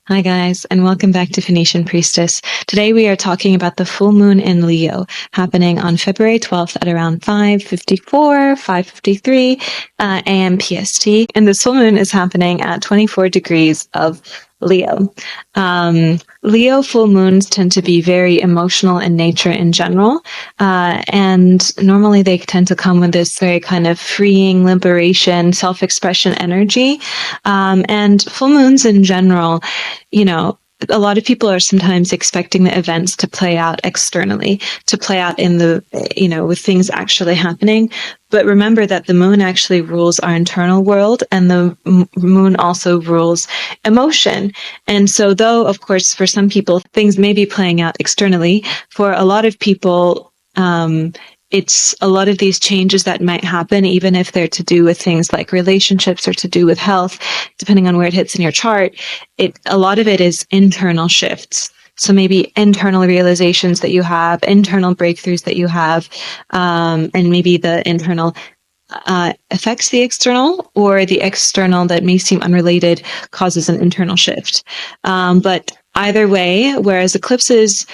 Hi guys, and welcome back to Phoenician Priestess. Today we are talking about the full moon in Leo happening on February 12th at around 5:54, 5:53 a.m. PST. And this full moon is happening at 24 degrees of Leo. Leo full moons tend to be very emotional in nature in general. And normally they tend to come with this very kind of freeing, liberation, self-expression energy. And full moons in general, a lot of people are sometimes expecting the events to play out externally, to play out in with things actually happening. But remember that the moon actually rules our internal world, and the moon also rules emotion. And so, though, of course, for some people, things may be playing out externally, for a lot of people, it's a lot of these changes that might happen, even if they're to do with things like relationships or to do with health, depending on where it hits in your chart. A lot of it is internal shifts. So maybe internal realizations that you have, internal breakthroughs that you have, and maybe the internal affects the external, or the external that may seem unrelated causes an internal shift. But either way, whereas eclipses,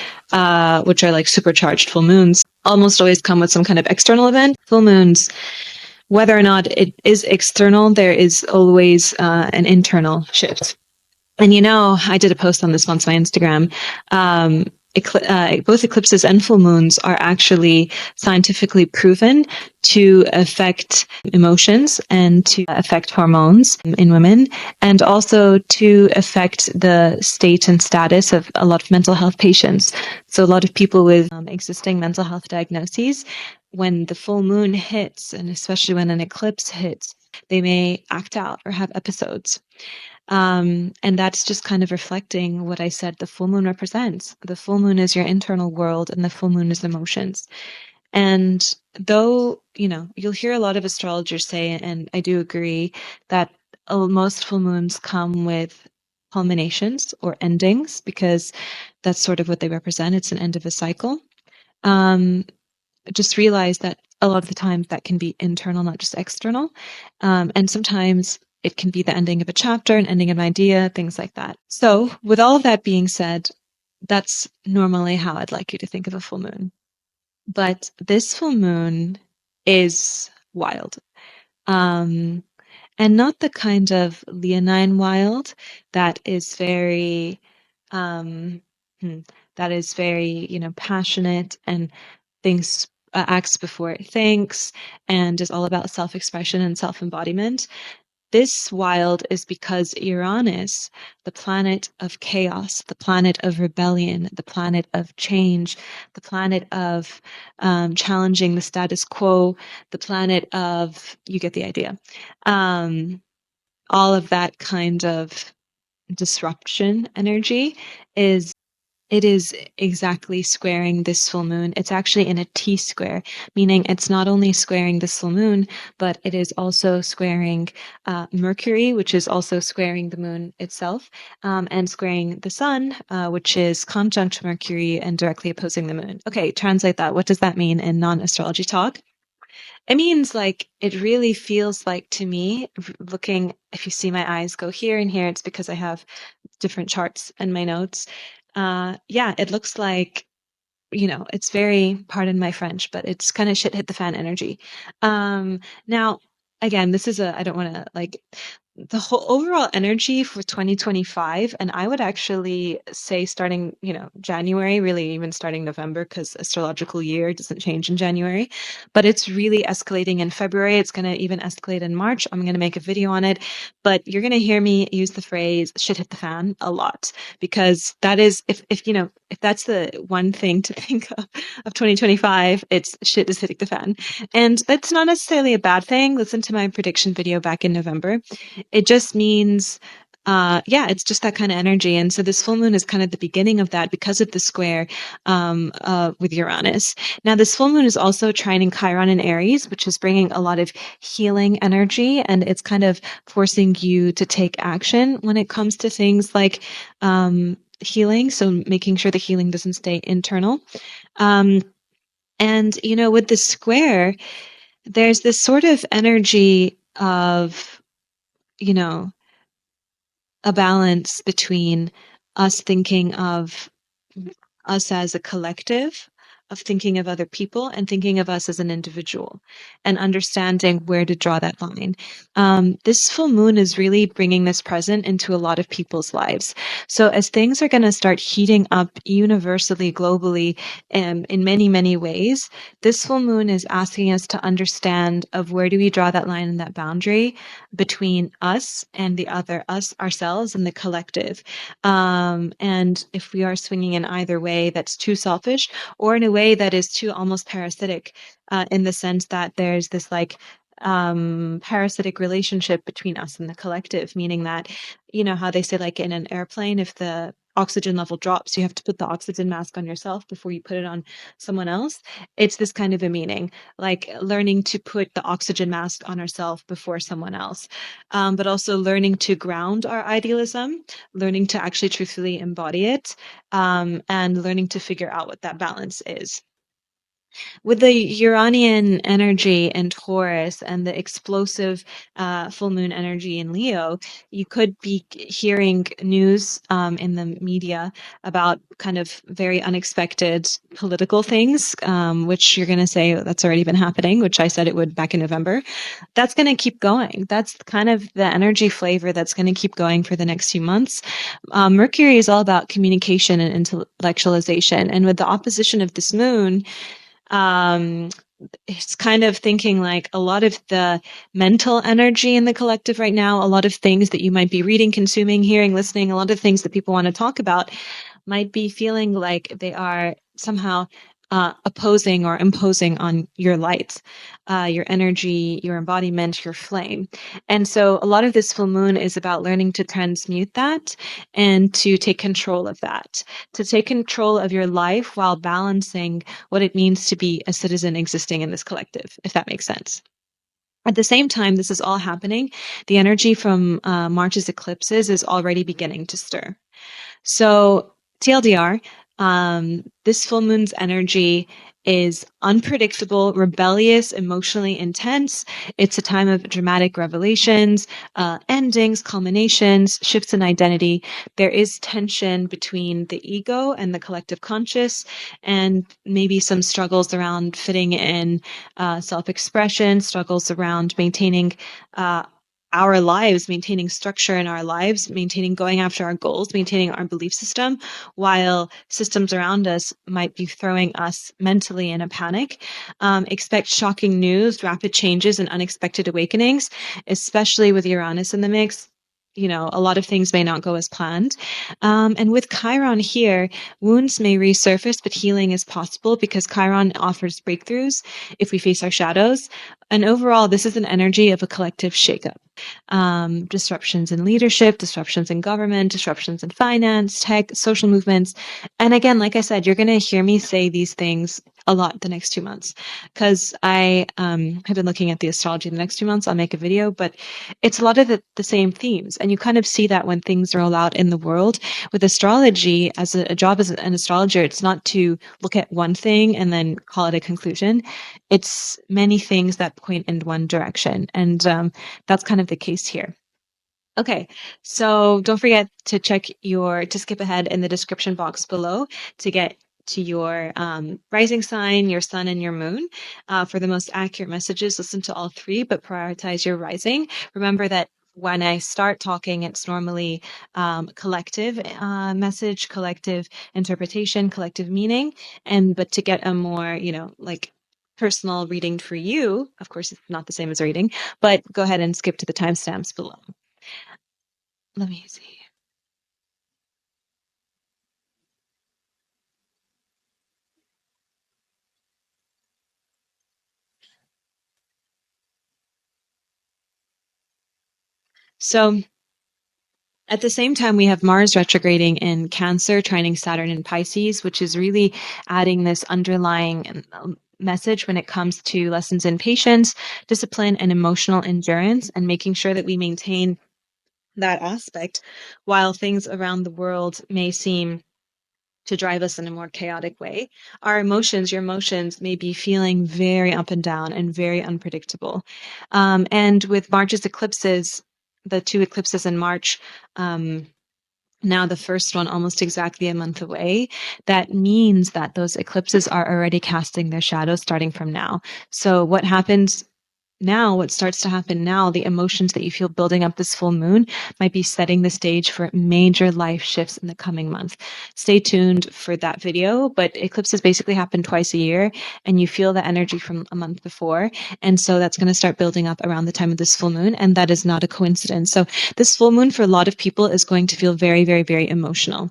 which are like supercharged full moons, almost always come with some kind of external event, full moons, whether or not it is external, there is always an internal shift. And I did a post on this once on my Instagram. Both eclipses and full moons are actually scientifically proven to affect emotions and to affect hormones in women, and also to affect the state and status of a lot of mental health patients. So a lot of people with existing mental health diagnoses, when the full moon hits, and especially when an eclipse hits, they may act out or have episodes. And that's just kind of reflecting what I said the full moon represents. The full moon is your internal world, and the full moon is emotions. And though, you'll hear a lot of astrologers say, and I do agree, that most full moons come with culminations or endings, because that's sort of what they represent. It's an end of a cycle. Just realize that a lot of the time that can be internal, not just external. And sometimes it can be the ending of a chapter, an ending of an idea, things like that. So with all of that being said, that's normally how I'd like you to think of a full moon. But this full moon is wild. And not the kind of leonine wild that is very, passionate and thinks, acts before it thinks, and is all about self-expression and self-embodiment. This wild is because Uranus, the planet of chaos, the planet of rebellion, the planet of change, the planet of challenging the status quo, the planet of, you get the idea, all of that kind of disruption energy is exactly squaring this full moon. It's actually in a T-square, meaning it's not only squaring this full moon, but it is also squaring Mercury, which is also squaring the moon itself, and squaring the sun, which is conjunct Mercury and directly opposing the moon. Okay, translate that. What does that mean in non-astrology talk? It means, like, it really feels like, to me, looking, if you see my eyes go here and here, it's because I have different charts in my notes. It looks like, it's very, pardon my French, but it's kind of shit hit the fan energy. Now, again, I don't want to, like, the whole overall energy for 2025, and I would actually say starting, January, really even starting November, because astrological year doesn't change in January, but it's really escalating in February. It's going to even escalate in March. I'm going to make a video on it, but you're going to hear me use the phrase shit hit the fan a lot, because that is, if that's the one thing to think of 2025, it's shit is hitting the fan. And that's not necessarily a bad thing. Listen to my prediction video back in November. It just means, it's just that kind of energy. And so this full moon is kind of the beginning of that, because of the square with Uranus. Now, this full moon is also trining Chiron in Aries, which is bringing a lot of healing energy, and it's kind of forcing you to take action when it comes to things like healing. So making sure the healing doesn't stay internal. And, with the square, there's this sort of energy of, a balance between us thinking of us as a collective, of thinking of other people and thinking of us as an individual, and understanding where to draw that line. This full moon is really bringing this present into a lot of people's lives. So as things are going to start heating up universally, globally, in many, many ways, this full moon is asking us to understand of where do we draw that line and that boundary between us and the other, us, ourselves, and the collective. And if we are swinging in either way that's too selfish, or in a way that is too almost parasitic, in the sense that there's this like parasitic relationship between us and the collective, meaning that, you know, how they say, like in an airplane, if the oxygen level drops, you have to put the oxygen mask on yourself before you put it on someone else. It's this kind of a meaning, like learning to put the oxygen mask on ourselves before someone else, but also learning to ground our idealism, learning to actually truthfully embody it, and learning to figure out what that balance is. With the Uranian energy in Taurus and the explosive full moon energy in Leo, you could be hearing news in the media about kind of very unexpected political things, which you're going to say that's already been happening, which I said it would back in November. That's going to keep going. That's kind of the energy flavor that's going to keep going for the next few months. Mercury is all about communication and intellectualization. And with the opposition of this moon, um, it's kind of thinking like a lot of the mental energy in the collective right now, a lot of things that you might be reading, consuming, hearing, listening, a lot of things that people want to talk about might be feeling like they are somehow opposing or imposing on your light, your energy, your embodiment, your flame. And so a lot of this full moon is about learning to transmute that and to take control of that, to take control of your life while balancing what it means to be a citizen existing in this collective, if that makes sense. At the same time, this is all happening. The energy from March's eclipses is already beginning to stir. So, TLDR, this full moon's energy is unpredictable, rebellious, emotionally intense. It's a time of dramatic revelations, endings, culminations, shifts in identity. There is tension between the ego and the collective conscious, and maybe some struggles around fitting in, self-expression, struggles around maintaining our lives, maintaining structure in our lives, maintaining going after our goals, maintaining our belief system, while systems around us might be throwing us mentally in a panic. Expect shocking news, rapid changes, and unexpected awakenings, especially with Uranus in the mix. You know, a lot of things may not go as planned. And with Chiron here, wounds may resurface, but healing is possible because Chiron offers breakthroughs if we face our shadows. And overall, this is an energy of a collective shakeup. Disruptions in leadership, disruptions in government, disruptions in finance, tech, social movements. And again, like I said, you're going to hear me say these things a lot the next 2 months because I have been looking at the astrology the next 2 months. I'll make a video, but it's a lot of the same themes. And you kind of see that when things roll out in the world. With astrology, as a job as an astrologer, it's not to look at one thing and then call it a conclusion. It's many things that point in one direction. And that's kind of the case here. Okay, so don't forget to to skip ahead in the description box below to get to your rising sign, your sun, and your moon. For the most accurate messages, listen to all three, but prioritize your rising. Remember that when I start talking, it's normally collective message, collective interpretation, collective meaning, but to get a more, like personal reading for you, of course, it's not the same as a reading, but go ahead and skip to the timestamps below. Let me see. So at the same time, we have Mars retrograding in Cancer, trining Saturn in Pisces, which is really adding this underlying message when it comes to lessons in patience, discipline, and emotional endurance, and making sure that we maintain that aspect while things around the world may seem to drive us in a more chaotic way. Our emotions, your emotions, may be feeling very up and down and very unpredictable. And with March's eclipses, the 2 eclipses in March, now the first one almost exactly a month away, that means that those eclipses are already casting their shadows starting from now. So what happens now, what starts to happen now, the emotions that you feel building up this full moon might be setting the stage for major life shifts in the coming month. Stay tuned for that video, but eclipses basically happen twice a year, and you feel the energy from a month before. And so that's going to start building up around the time of this full moon, and that is not a coincidence. So this full moon for a lot of people is going to feel very, very, very emotional.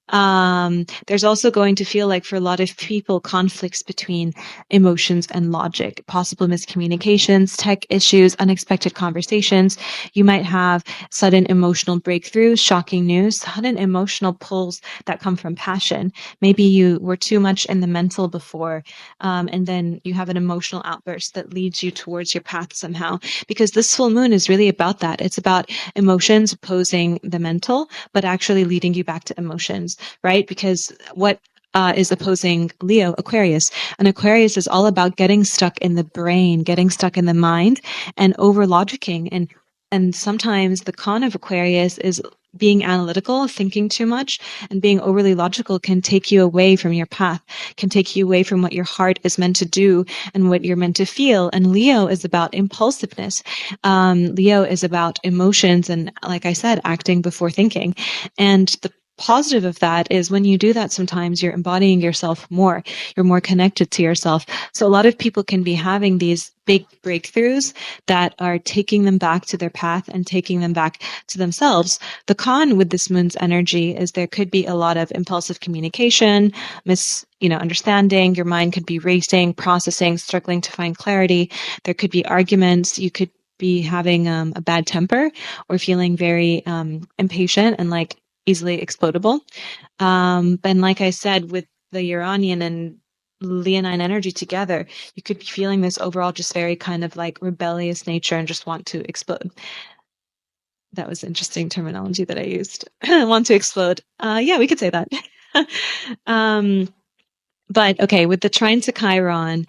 There's also going to feel like for a lot of people conflicts between emotions and logic, possible miscommunications, tech issues, unexpected conversations. You might have sudden emotional breakthroughs, shocking news, sudden emotional pulls that come from passion. Maybe you were too much in the mental before, and then you have an emotional outburst that leads you towards your path somehow, because this full moon is really about that. It's about emotions opposing the mental, but actually leading you back to emotions, right? Because what is opposing Leo, Aquarius? And Aquarius is all about getting stuck in the brain, getting stuck in the mind, and over logicking. And sometimes the con of Aquarius is being analytical, thinking too much, and being overly logical can take you away from your path, can take you away from what your heart is meant to do and what you're meant to feel. And Leo is about impulsiveness. Leo is about emotions and, like I said, acting before thinking. And the positive of that is when you do that, sometimes you're embodying yourself more. You're more connected to yourself. So a lot of people can be having these big breakthroughs that are taking them back to their path and taking them back to themselves. The con with this moon's energy is there could be a lot of impulsive communication, understanding. Your mind could be racing, processing, struggling to find clarity. There could be arguments. You could be having a bad temper or feeling very impatient and like easily explodable. And like I said, with the Uranian and Leonine energy together, you could be feeling this overall just very kind of like rebellious nature and just want to explode. That was interesting terminology that I used. Want to explode. Yeah, we could say that. But okay, with the trine to Chiron,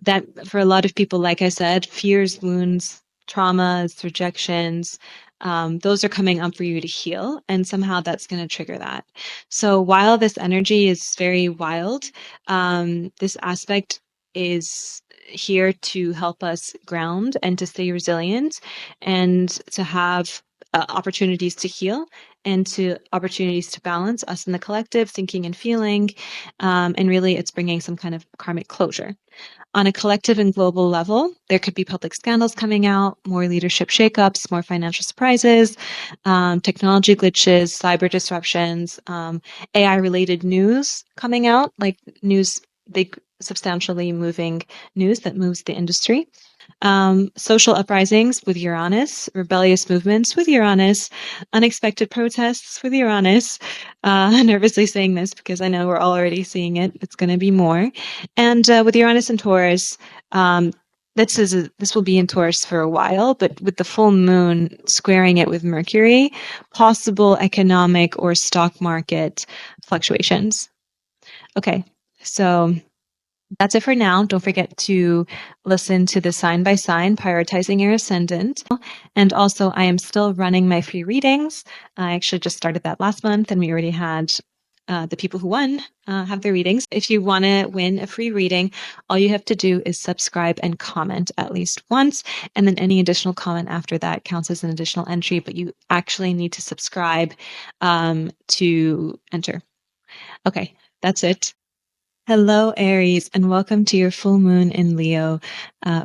that for a lot of people, like I said, fears, wounds, traumas, rejections, those are coming up for you to heal, and somehow that's going to trigger that. So while this energy is very wild, this aspect is here to help us ground and to stay resilient and to have opportunities to heal and to opportunities to balance us in the collective thinking and feeling. And really, it's bringing some kind of karmic closure. On a collective and global level, there could be public scandals coming out, more leadership shakeups, more financial surprises, technology glitches, cyber disruptions, AI-related news coming out, like news, big, substantially moving news that moves the industry. Social uprisings with Uranus, rebellious movements with Uranus, unexpected protests with Uranus. Nervously saying this because I know we're already seeing it. It's going to be more. And with Uranus and Taurus, this will be in Taurus for a while, but with the full moon squaring it with Mercury, possible economic or stock market fluctuations. Okay, so that's it for now. Don't forget to listen to the sign by sign, prioritizing your ascendant. And also, I am still running my free readings. I actually just started that last month, and we already had the people who won have their readings. If you want to win a free reading, all you have to do is subscribe and comment at least once. And then any additional comment after that counts as an additional entry, but you actually need to subscribe to enter. Okay, that's it. Hello, Aries, and welcome to your full moon in Leo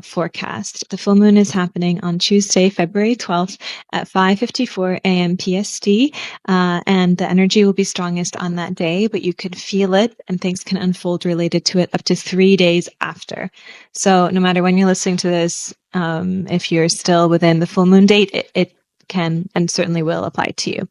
forecast. The full moon is happening on Tuesday, February 12th at 5:54 a.m. PST, and the energy will be strongest on that day, but you could feel it and things can unfold related to it up to 3 days after. So no matter when you're listening to this, if you're still within the full moon date, it can and certainly will apply to you.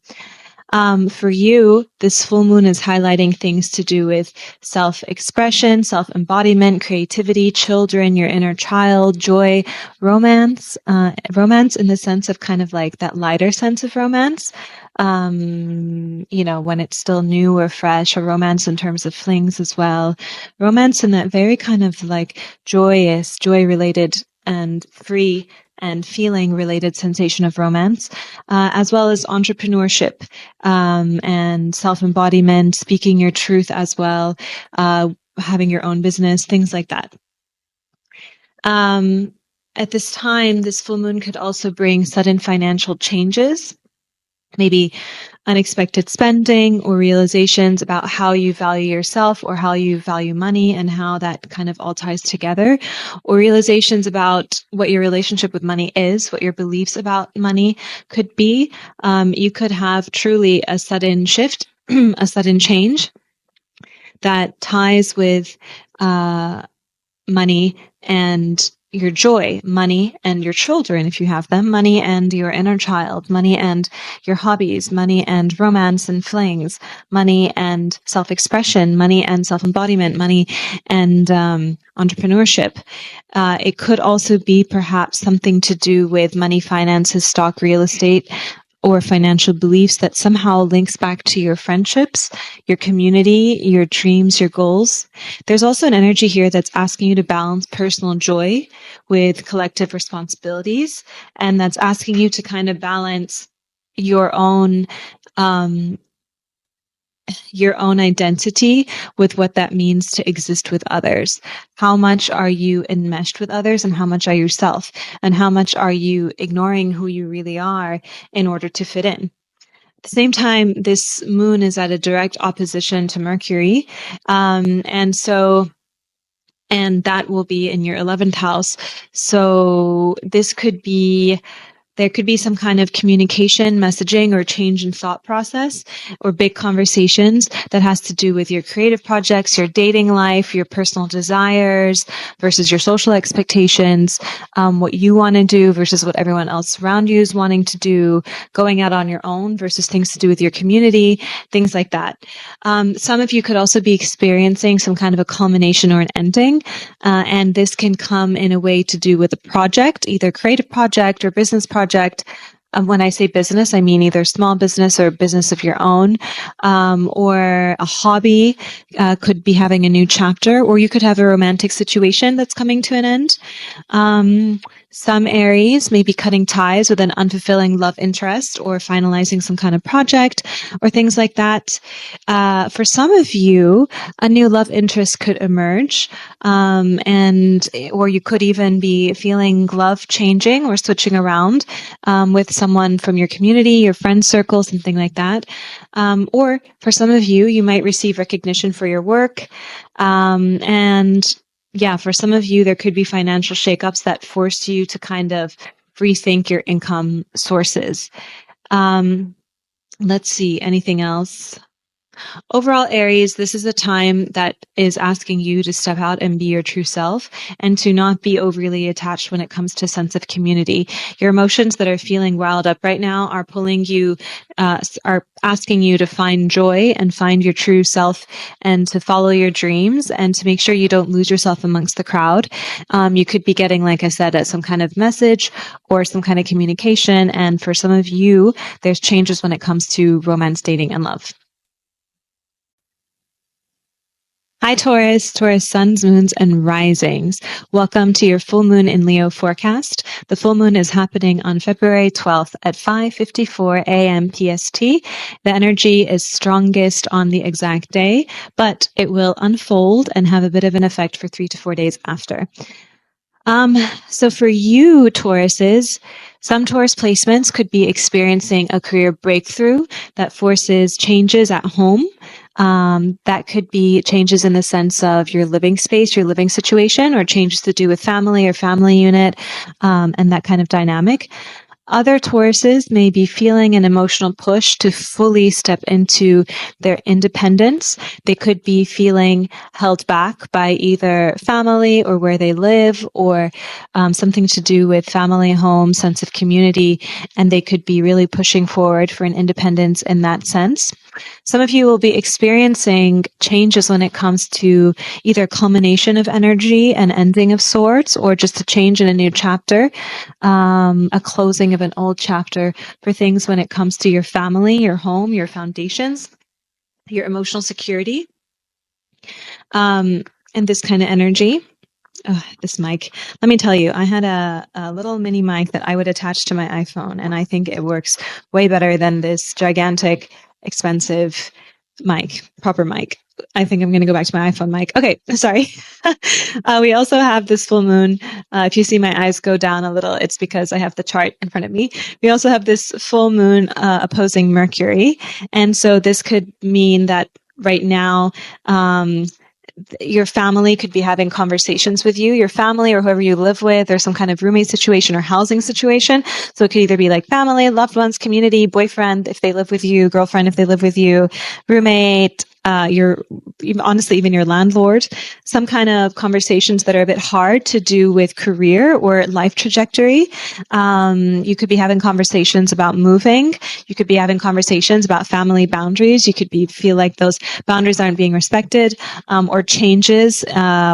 For you, this full moon is highlighting things to do with self-expression, self-embodiment, creativity, children, your inner child, joy, romance in the sense of kind of like that lighter sense of romance. When it's still new or fresh, or romance in terms of flings as well. Romance in that very kind of like joyous, joy-related and free and feeling related sensation of romance, as well as entrepreneurship, and self-embodiment, speaking your truth as well, having your own business, things like that. At this time, this full moon could also bring sudden financial changes, maybe unexpected spending or realizations about how you value yourself or how you value money and how that kind of all ties together, or realizations about what your relationship with money is, what your beliefs about money could be. You could have truly a sudden shift, a sudden change that ties with money and your joy, money and your children, if you have them, money and your inner child, money and your hobbies, money and romance and flings, money and self-expression, money and self-embodiment, money and entrepreneurship. It could also be perhaps something to do with money, finances, stock, real estate, or financial beliefs that somehow links back to your friendships, your community, your dreams, your goals. There's also an energy here that's asking you to balance personal joy with collective responsibilities, and that's asking you to kind of balance your own identity with what that means to exist with others. How much are you enmeshed with others, and how much are yourself, and how much are you ignoring who you really are in order to fit in? At the same time, this moon is at a direct opposition to Mercury. And that will be in your 11th house. So there could be some kind of communication, messaging, or change in thought process, or big conversations that has to do with your creative projects, your dating life, your personal desires versus your social expectations, what you want to do versus what everyone else around you is wanting to do, going out on your own versus things to do with your community, things like that. Some of you could also be experiencing some kind of a culmination or an ending, and this can come in a way to do with a project, either creative project or business project. When I say business, I mean either small business or business of your own, or a hobby could be having a new chapter, or you could have a romantic situation that's coming to an end. Some Aries may be cutting ties with an unfulfilling love interest or finalizing some kind of project or things like that. For some of you, a new love interest could emerge, or you could even be feeling love changing or switching around with someone from your community, your friend circle, something like that. Or for some of you, you might receive recognition for your work, for some of you, there could be financial shakeups that force you to kind of rethink your income sources. Let's see, anything else? Overall, Aries, this is a time that is asking you to step out and be your true self and to not be overly attached when it comes to sense of community. Your emotions that are feeling riled up right now are pulling you, are asking you to find joy and find your true self and to follow your dreams and to make sure you don't lose yourself amongst the crowd. You could be getting, like I said, some kind of message or some kind of communication. And for some of you, there's changes when it comes to romance, dating, and love. Hi, Taurus, suns, moons, and risings. Welcome to your full moon in Leo forecast. The full moon is happening on February 12th at 5:54 a.m. PST. The energy is strongest on the exact day, but it will unfold and have a bit of an effect for 3 to 4 days after. So for you, Tauruses, some Taurus placements could be experiencing a career breakthrough that forces changes at home. That could be changes in the sense of your living space, your living situation, or changes to do with family or family unit, and that kind of dynamic. Other Tauruses may be feeling an emotional push to fully step into their independence. They could be feeling held back by either family or where they live, or something to do with family, home, sense of community, and they could be really pushing forward for an independence in that sense. Some of you will be experiencing changes when it comes to either culmination of energy, an ending of sorts, or just a change in a new chapter, a closing of an old chapter for things when it comes to your family, your home, your foundations, your emotional security, and this kind of energy. Oh, this mic. Let me tell you, I had a little mini mic that I would attach to my iPhone, and I think it works way better than this gigantic, expensive mic, proper mic. I think I'm going to go back to my iPhone mic. Okay, sorry. We also have this full moon. If you see my eyes go down a little, it's because I have the chart in front of me. We also have this full moon opposing Mercury. And so this could mean that right now, your family could be having conversations with you, your family or whoever you live with, or some kind of roommate situation or housing situation. So it could either be like family, loved ones, community, boyfriend, if they live with you, girlfriend, if they live with you, roommate, honestly, even your landlord, some kind of conversations that are a bit hard to do with career or life trajectory. You could be having conversations about moving. You could be having conversations about family boundaries. You could feel like those boundaries aren't being respected, or changes,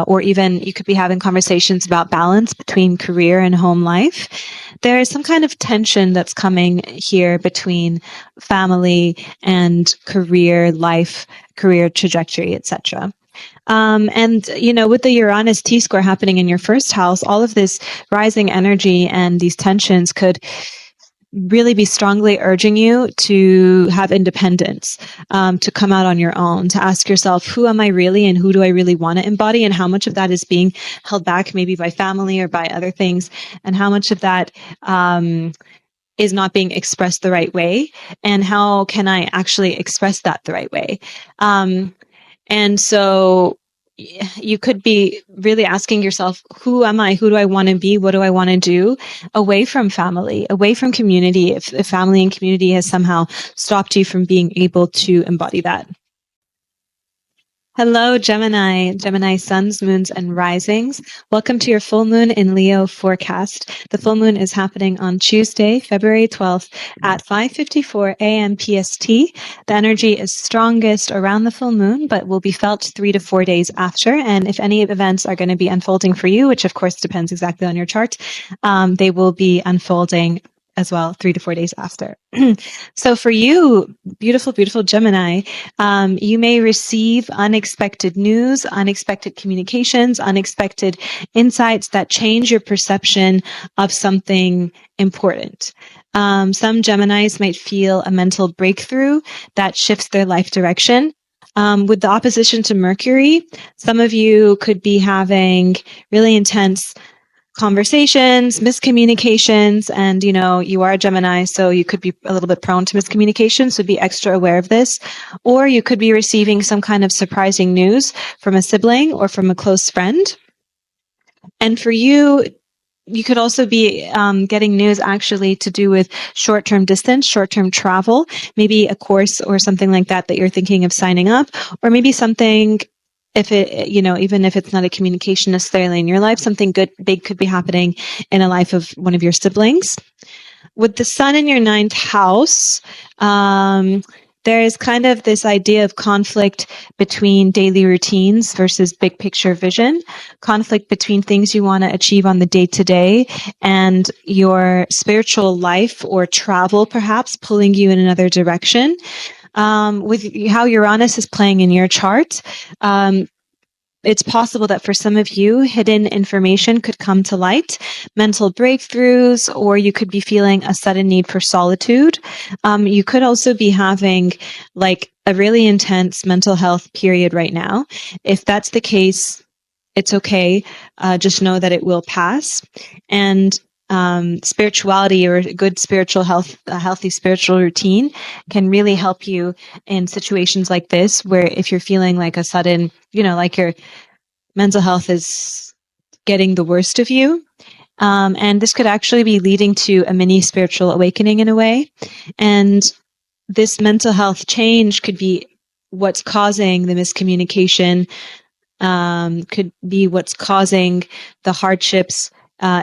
or even you could be having conversations about balance between career and home life. There is some kind of tension that's coming here between family and career life, career trajectory, etc. And, with the Uranus T-square happening in your first house, all of this rising energy and these tensions could really be strongly urging you to have independence, to come out on your own, to ask yourself, who am I really and who do I really want to embody, and how much of that is being held back maybe by family or by other things, and how much of that is not being expressed the right way, and how can I actually express that the right way? And so you could be really asking yourself, who am I? Who do I want to be? What do I want to do? Away from family, away from community, if family and community has somehow stopped you from being able to embody that. Hello, Gemini suns, moons, and risings. Welcome to your full moon in Leo forecast. The full moon is happening on Tuesday, February 12th at 5:54 a.m. PST. The energy is strongest around the full moon, but will be felt 3 to 4 days after. And if any events are going to be unfolding for you, which of course depends exactly on your chart, they will be unfolding as well 3 to 4 days after. So for you, beautiful, beautiful Gemini, you may receive unexpected news, unexpected communications, unexpected insights that change your perception of something important. Some Geminis might feel a mental breakthrough that shifts their life direction. With the opposition to Mercury, some of you could be having really intense conversations, miscommunications, and you are a Gemini, so you could be a little bit prone to miscommunication, so be extra aware of this. Or you could be receiving some kind of surprising news from a sibling or from a close friend. And for you, you could also be getting news actually to do with short-term distance, short-term travel, maybe a course or something like that you're thinking of signing up, or maybe something, if it, even if it's not a communication necessarily in your life, something good, big could be happening in a life of one of your siblings. With the sun in your ninth house, there is kind of this idea of conflict between daily routines versus big picture vision, conflict between things you want to achieve on the day to day and your spiritual life or travel, perhaps pulling you in another direction. With how Uranus is playing in your chart, it's possible that for some of you, hidden information could come to light, mental breakthroughs, or you could be feeling a sudden need for solitude. You could also be having like a really intense mental health period right now. If that's the case, it's okay. Just know that it will pass. And spirituality or good spiritual health, a healthy spiritual routine can really help you in situations like this, where if you're feeling like a sudden, like your mental health is getting the worst of you. And this could actually be leading to a mini spiritual awakening in a way. And this mental health change could be what's causing the miscommunication, could be what's causing the hardships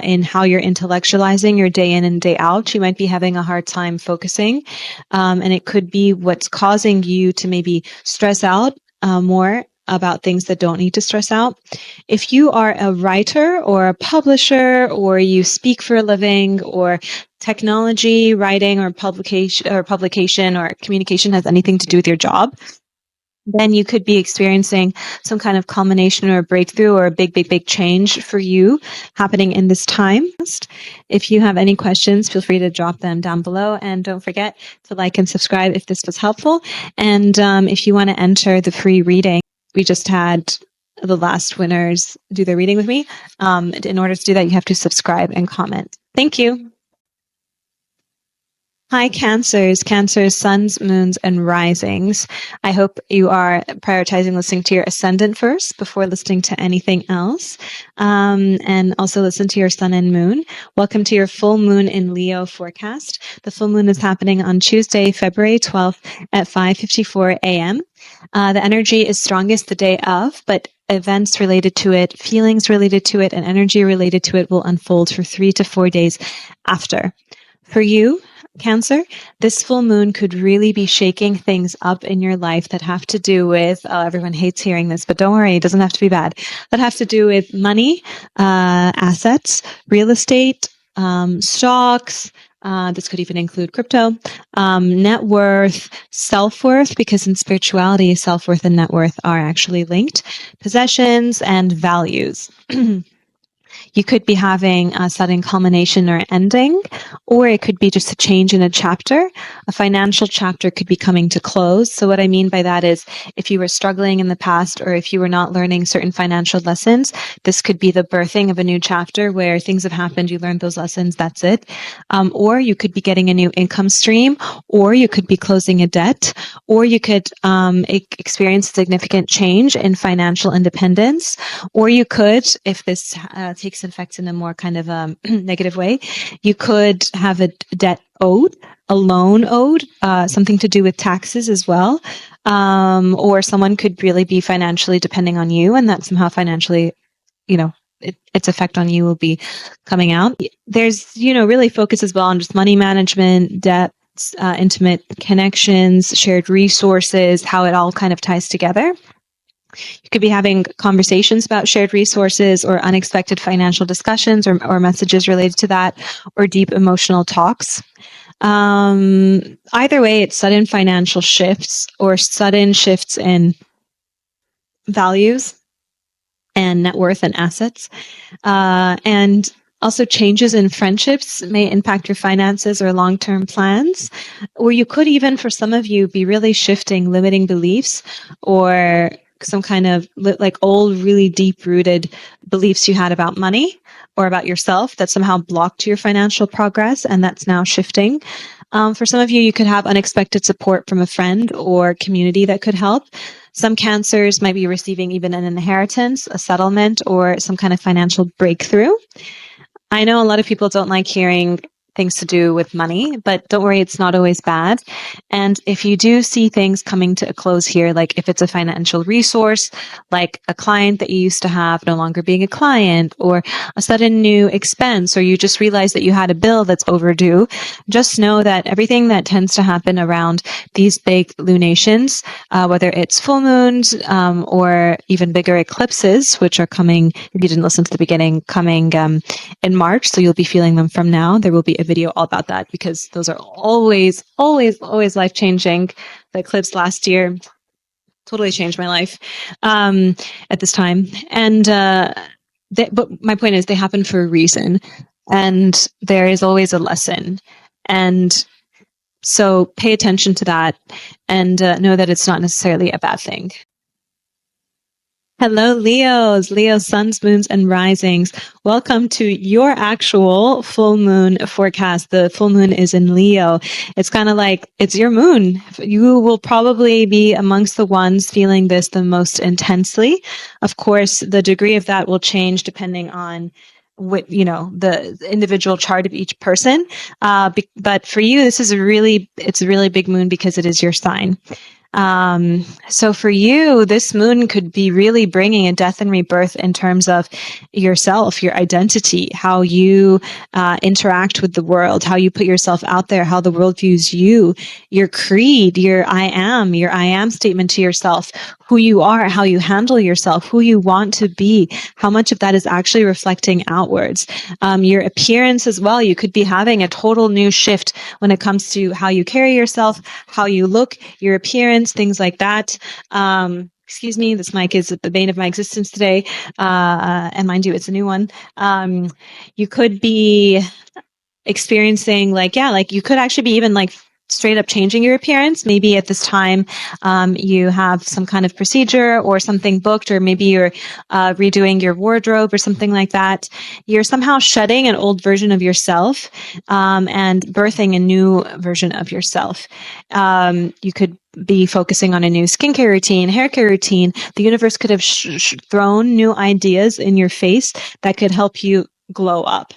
in how you're intellectualizing your day in and day out. You might be having a hard time focusing, and it could be what's causing you to maybe stress out more about things that don't need to stress out. If you are a writer or a publisher, or you speak for a living, or technology, writing, or publication or communication has anything to do with your job, then you could be experiencing some kind of culmination or a breakthrough or a big change for you happening in this time. If you have any questions, feel free to drop them down below. And don't forget to like and subscribe if this was helpful. And if you want to enter the free reading, we just had the last winners do their reading with me. In order to do that, you have to subscribe and comment. Thank you. Hi, Cancers, suns, moons, and risings. I hope you are prioritizing listening to your ascendant first before listening to anything else. And also listen to your sun and moon. Welcome to your full moon in Leo forecast. The full moon is happening on Tuesday, February 12th at 5:54 a.m. The energy is strongest the day of, but events related to it, feelings related to it, and energy related to it will unfold for 3 to 4 days after. For you, Cancer, this full moon could really be shaking things up in your life that have to do with, everyone hates hearing this, but don't worry, it doesn't have to be bad. That have to do with money, assets, real estate, stocks. This could even include crypto, net worth, self-worth, because in spirituality, self-worth and net worth are actually linked, possessions, and values. You could be having a sudden culmination or ending, or it could be just a change in a chapter. A financial chapter could be coming to close. So what I mean by that is if you were struggling in the past or if you were not learning certain financial lessons, this could be the birthing of a new chapter where things have happened, you learned those lessons, that's it. Or you could be getting a new income stream, or you could be closing a debt, or you could experience significant change in financial independence, or you could, if this takes effect in a more kind of negative way, you could have a debt owed, a loan owed, something to do with taxes as well, or someone could really be financially depending on you, and that somehow financially, its effect on you will be coming out. There's, really focus as well on just money management, debt, intimate connections, shared resources, how it all kind of ties together. You could be having conversations about shared resources or unexpected financial discussions or messages related to that, or deep emotional talks. Either way, it's sudden financial shifts or sudden shifts in values and net worth and assets. And also changes in friendships may impact your finances or long-term plans. Or you could even, for some of you, be really shifting limiting beliefs or some kind of like old, really deep-rooted beliefs you had about money or about yourself that somehow blocked your financial progress, and that's now shifting. For some of you, you could have unexpected support from a friend or community that could help. Some Cancers might be receiving even an inheritance, a settlement, or some kind of financial breakthrough. I know a lot of people don't like hearing things to do with money, but don't worry, it's not always bad. And if you do see things coming to a close here, like if it's a financial resource, like a client that you used to have no longer being a client, or a sudden new expense, or you just realize that you had a bill that's overdue, just know that everything that tends to happen around these big lunations, whether it's full moons, or even bigger eclipses, which are coming, if you didn't listen to the beginning, coming in March, so you'll be feeling them from now. There will be a video all about that because those are always life-changing. The eclipse last year totally changed my life at this time. And but my point is they happen for a reason, and there is always a lesson. And so pay attention to that and know that it's not necessarily a bad thing. Hello, Leos, Leo suns, moons, and risings. Welcome to your actual full moon forecast. The full moon is in Leo. It's kind of like it's your moon. You will probably be amongst the ones feeling this the most intensely. Of course, the degree of that will change depending on what, the individual chart of each person. But for you, it's a really big moon because it is your sign. So for you, this moon could be really bringing a death and rebirth in terms of yourself, your identity, how you interact with the world, how you put yourself out there, how the world views you, your creed, your I am statement to yourself, who you are, how you handle yourself, who you want to be, how much of that is actually reflecting outwards. Your appearance as well. You could be having a total new shift when it comes to how you carry yourself, how you look, your appearance, things like that. Excuse me, this mic is the bane of my existence today. And mind you, it's a new one. You could be experiencing like you could actually be even like straight up changing your appearance. Maybe at this time, you have some kind of procedure or something booked, or maybe you're redoing your wardrobe or something like that. You're somehow shedding an old version of yourself and birthing a new version of yourself. You could be focusing on a new skincare routine, hair care routine. The universe could have thrown new ideas in your face that could help you glow up.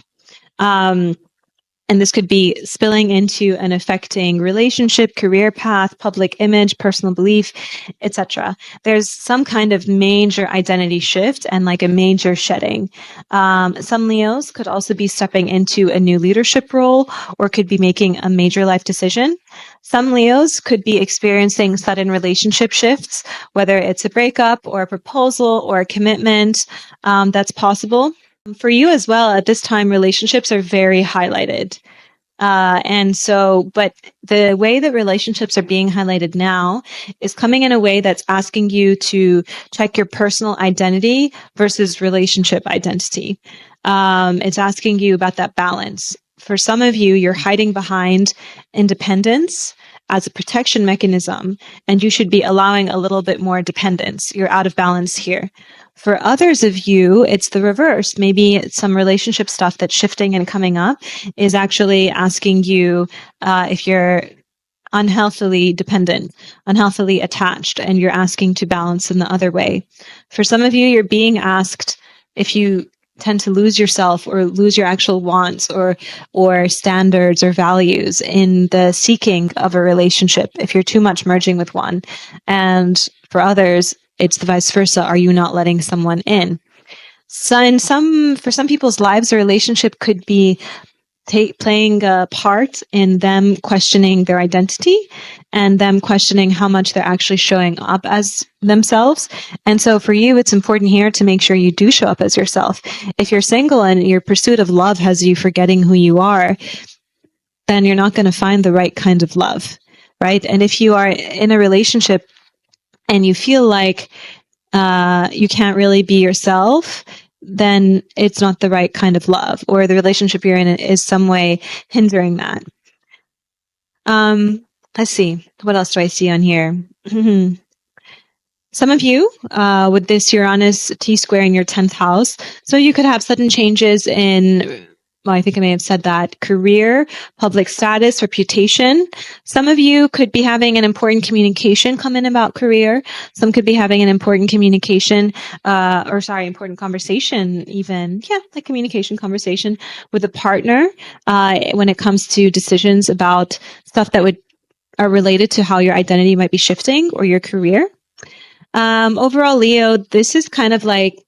And this could be spilling into and affecting relationship, career path, public image, personal belief, etc. There's some kind of major identity shift and like a major shedding. Some Leos could also be stepping into a new leadership role or could be making a major life decision. Some Leos could be experiencing sudden relationship shifts, whether it's a breakup or a proposal or a commitment. That's possible. For you as well, at this time, relationships are very highlighted. But the way that relationships are being highlighted now is coming in a way that's asking you to check your personal identity versus relationship identity. It's asking you about that balance. For some of you, you're hiding behind independence as a protection mechanism, and you should be allowing a little bit more dependence. You're out of balance here. For others of you, it's the reverse. Maybe some relationship stuff that's shifting and coming up is actually asking you if you're unhealthily dependent, unhealthily attached, and you're asking to balance in the other way. For some of you, you're being asked if you tend to lose yourself or lose your actual wants or standards or values in the seeking of a relationship, if you're too much merging with one. And for others, it's the vice versa. Are you not letting someone in? So for some people's lives, a relationship could be playing a part in them questioning their identity and them questioning how much they're actually showing up as themselves. And so for you, it's important here to make sure you do show up as yourself. If you're single and your pursuit of love has you forgetting who you are, then you're not going to find the right kind of love, right? And if you are in a relationship and you feel like you can't really be yourself, then it's not the right kind of love, or the relationship you're in is some way hindering that. Let's see. What else do I see on here? Some of you, with this Uranus T-square in your 10th house, so you could have sudden changes in, well, I think I may have said that, career, public status, reputation. Some of you could be having an important communication come in about career. Some could be having an important communication, important conversation even. Yeah, like communication conversation with a partner when it comes to decisions about stuff that are related to how your identity might be shifting or your career. Overall, Leo, this is kind of like,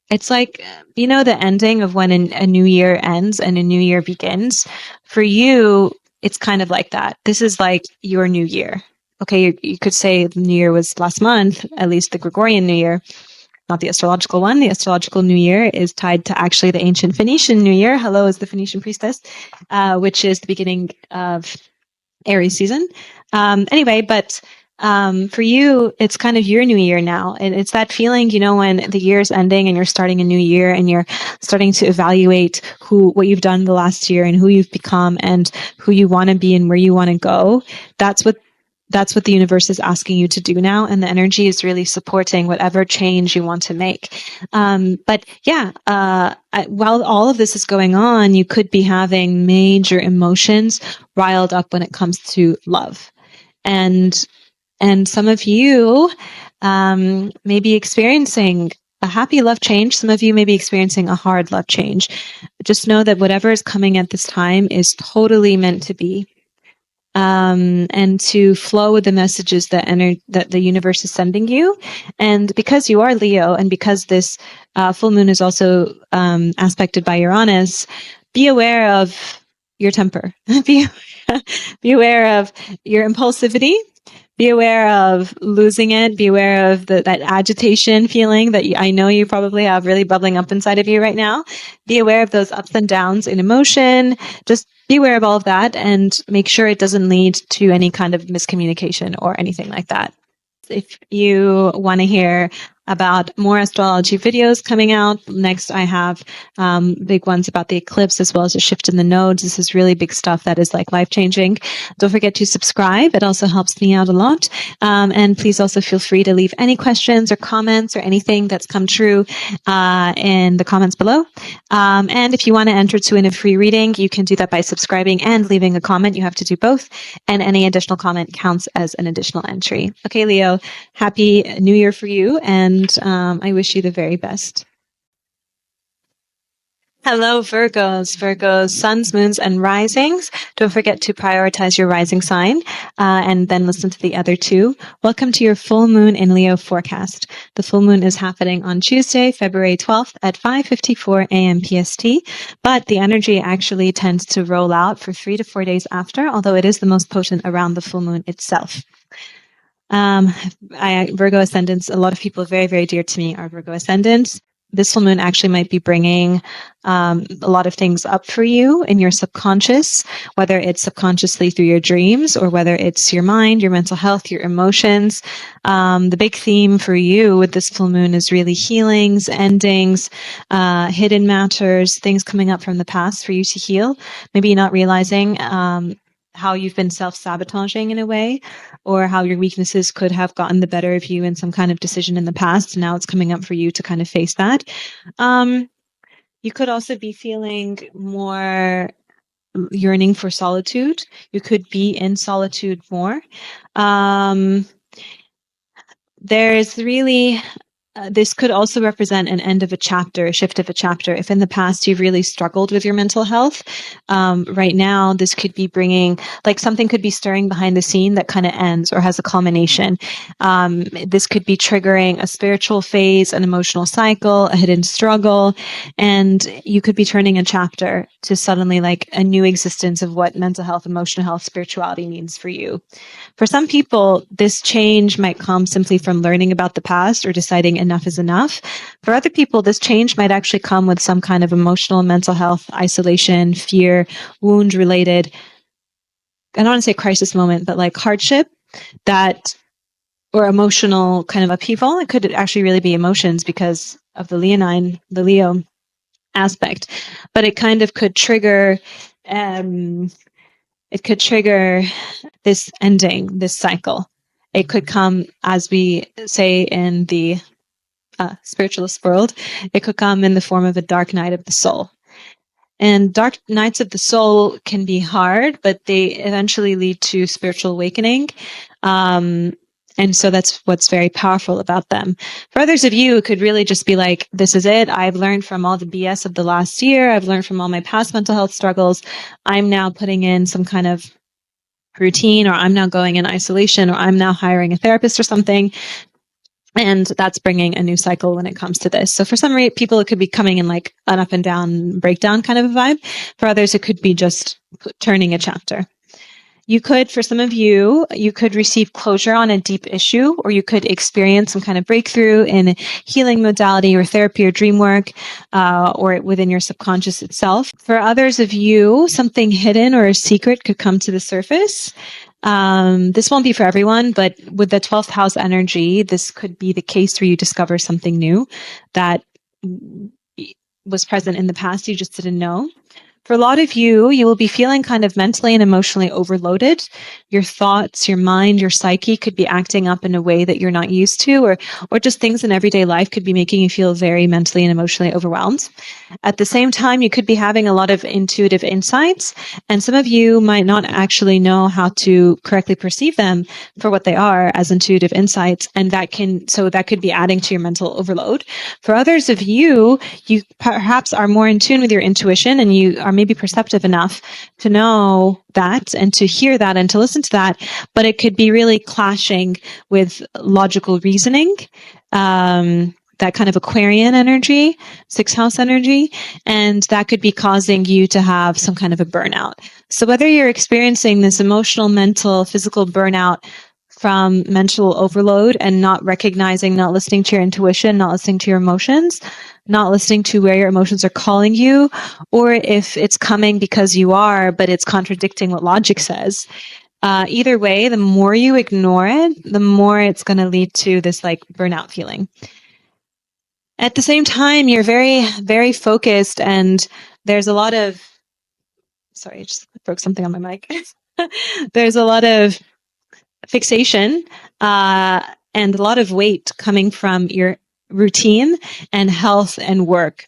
it's like, the ending of when a new year ends and a new year begins. For you, it's kind of like that. This is like your new year. Okay, you could say the new year was last month, at least the Gregorian new year, not the astrological one. The astrological new year is tied to actually the ancient Phoenician new year. Hello is the Phoenician priestess, which is the beginning of Aries season. For you, it's kind of your new year now. And it's that feeling, when the year is ending and you're starting a new year and you're starting to evaluate what you've done the last year and who you've become and who you want to be and where you want to go. That's what the universe is asking you to do now. And the energy is really supporting whatever change you want to make. While all of this is going on, you could be having major emotions riled up when it comes to love. And some of you may be experiencing a happy love change. Some of you may be experiencing a hard love change. Just know that whatever is coming at this time is totally meant to be. And to flow with the messages that the universe is sending you. And because you are Leo, and because this full moon is also aspected by Uranus, be aware of your temper. Be aware of your impulsivity. Be aware of losing it. Be aware of that agitation feeling that I know you probably have really bubbling up inside of you right now. Be aware of those ups and downs in emotion. Just be aware of all of that and make sure it doesn't lead to any kind of miscommunication or anything like that. If you want to hear about more astrology videos coming out, next I have big ones about the eclipse as well as a shift in the nodes. This is really big stuff that is like life-changing. Don't forget to subscribe. It also helps me out a lot. And please also feel free to leave any questions or comments or anything that's come true in the comments below. And if you want to enter to win a free reading, you can do that by subscribing and leaving a comment. You have to do both. And any additional comment counts as an additional entry. Okay, Leo, happy New Year for you. And I wish you the very best. Hello, Virgos, suns, moons, and risings. Don't forget to prioritize your rising sign and then listen to the other two. Welcome to your full moon in Leo forecast. The full moon is happening on Tuesday, February 12th at 5:54 a.m. PST, but the energy actually tends to roll out for 3 to 4 days after, although it is the most potent around the full moon itself. Virgo ascendants, a lot of people very, very dear to me are Virgo ascendants. This full moon actually might be bringing a lot of things up for you in your subconscious, whether it's subconsciously through your dreams or whether it's your mind, your mental health, your emotions. The big theme for you with this full moon is really healings, endings, hidden matters, things coming up from the past for you to heal. Maybe not realizing how you've been self-sabotaging in a way, or how your weaknesses could have gotten the better of you in some kind of decision in the past. And now it's coming up for you to kind of face that. You could also be feeling more yearning for solitude. You could be in solitude more. There's really... this could also represent an end of a chapter, a shift of a chapter. If in the past you've really struggled with your mental health, right now this could be bringing, like something could be stirring behind the scene that kind of ends or has a culmination. This could be triggering a spiritual phase, an emotional cycle, a hidden struggle, and you could be turning a chapter to suddenly like a new existence of what mental health, emotional health, spirituality means for you. For some people, this change might come simply from learning about the past or deciding enough is enough. For other people, this change might actually come with some kind of emotional and mental health isolation, fear, wound related, I don't want to say crisis moment, but like hardship or emotional kind of upheaval. It could actually really be emotions because of the Leo aspect, but it kind of could trigger this ending, this cycle. It could come, as we say in the spiritualist world, it could come in the form of a dark night of the soul. And dark nights of the soul can be hard, but they eventually lead to spiritual awakening. And so that's what's very powerful about them. For others of you, it could really just be like, this is it. I've learned from all the BS of the last year. I've learned from all my past mental health struggles. I'm now putting in some kind of routine, or I'm now going in isolation, or I'm now hiring a therapist or something. And that's bringing a new cycle when it comes to this. So for some people, it could be coming in like an up and down breakdown kind of a vibe. For others, it could be just turning a chapter. You could, for some of you, you could receive closure on a deep issue, or you could experience some kind of breakthrough in a healing modality or therapy or dream work, or within your subconscious itself. For others of you, something hidden or a secret could come to the surface. This won't be for everyone, but with the 12th house energy, this could be the case where you discover something new that was present in the past, you just didn't know. For a lot of you, you will be feeling kind of mentally and emotionally overloaded. Your thoughts, your mind, your psyche could be acting up in a way that you're not used to, or just things in everyday life could be making you feel very mentally and emotionally overwhelmed. At the same time, you could be having a lot of intuitive insights, and some of you might not actually know how to correctly perceive them for what they are as intuitive insights, and that could be adding to your mental overload. For others of you, you perhaps are more in tune with your intuition, and you are maybe perceptive enough to know that and to hear that and to listen to that, but it could be really clashing with logical reasoning, that kind of Aquarian energy, 6th house energy, and that could be causing you to have some kind of a burnout. So whether you're experiencing this emotional, mental, physical burnout from mental overload and not recognizing, not listening to your intuition, not listening to your emotions, not listening to where your emotions are calling you, or if it's coming because you are, but it's contradicting what logic says. Either way, the more you ignore it, the more it's going to lead to this like burnout feeling. At the same time, you're very, very focused, and there's a lot of, sorry, I just broke something on my mic. There's a lot of fixation and a lot of weight coming from your routine and health and work.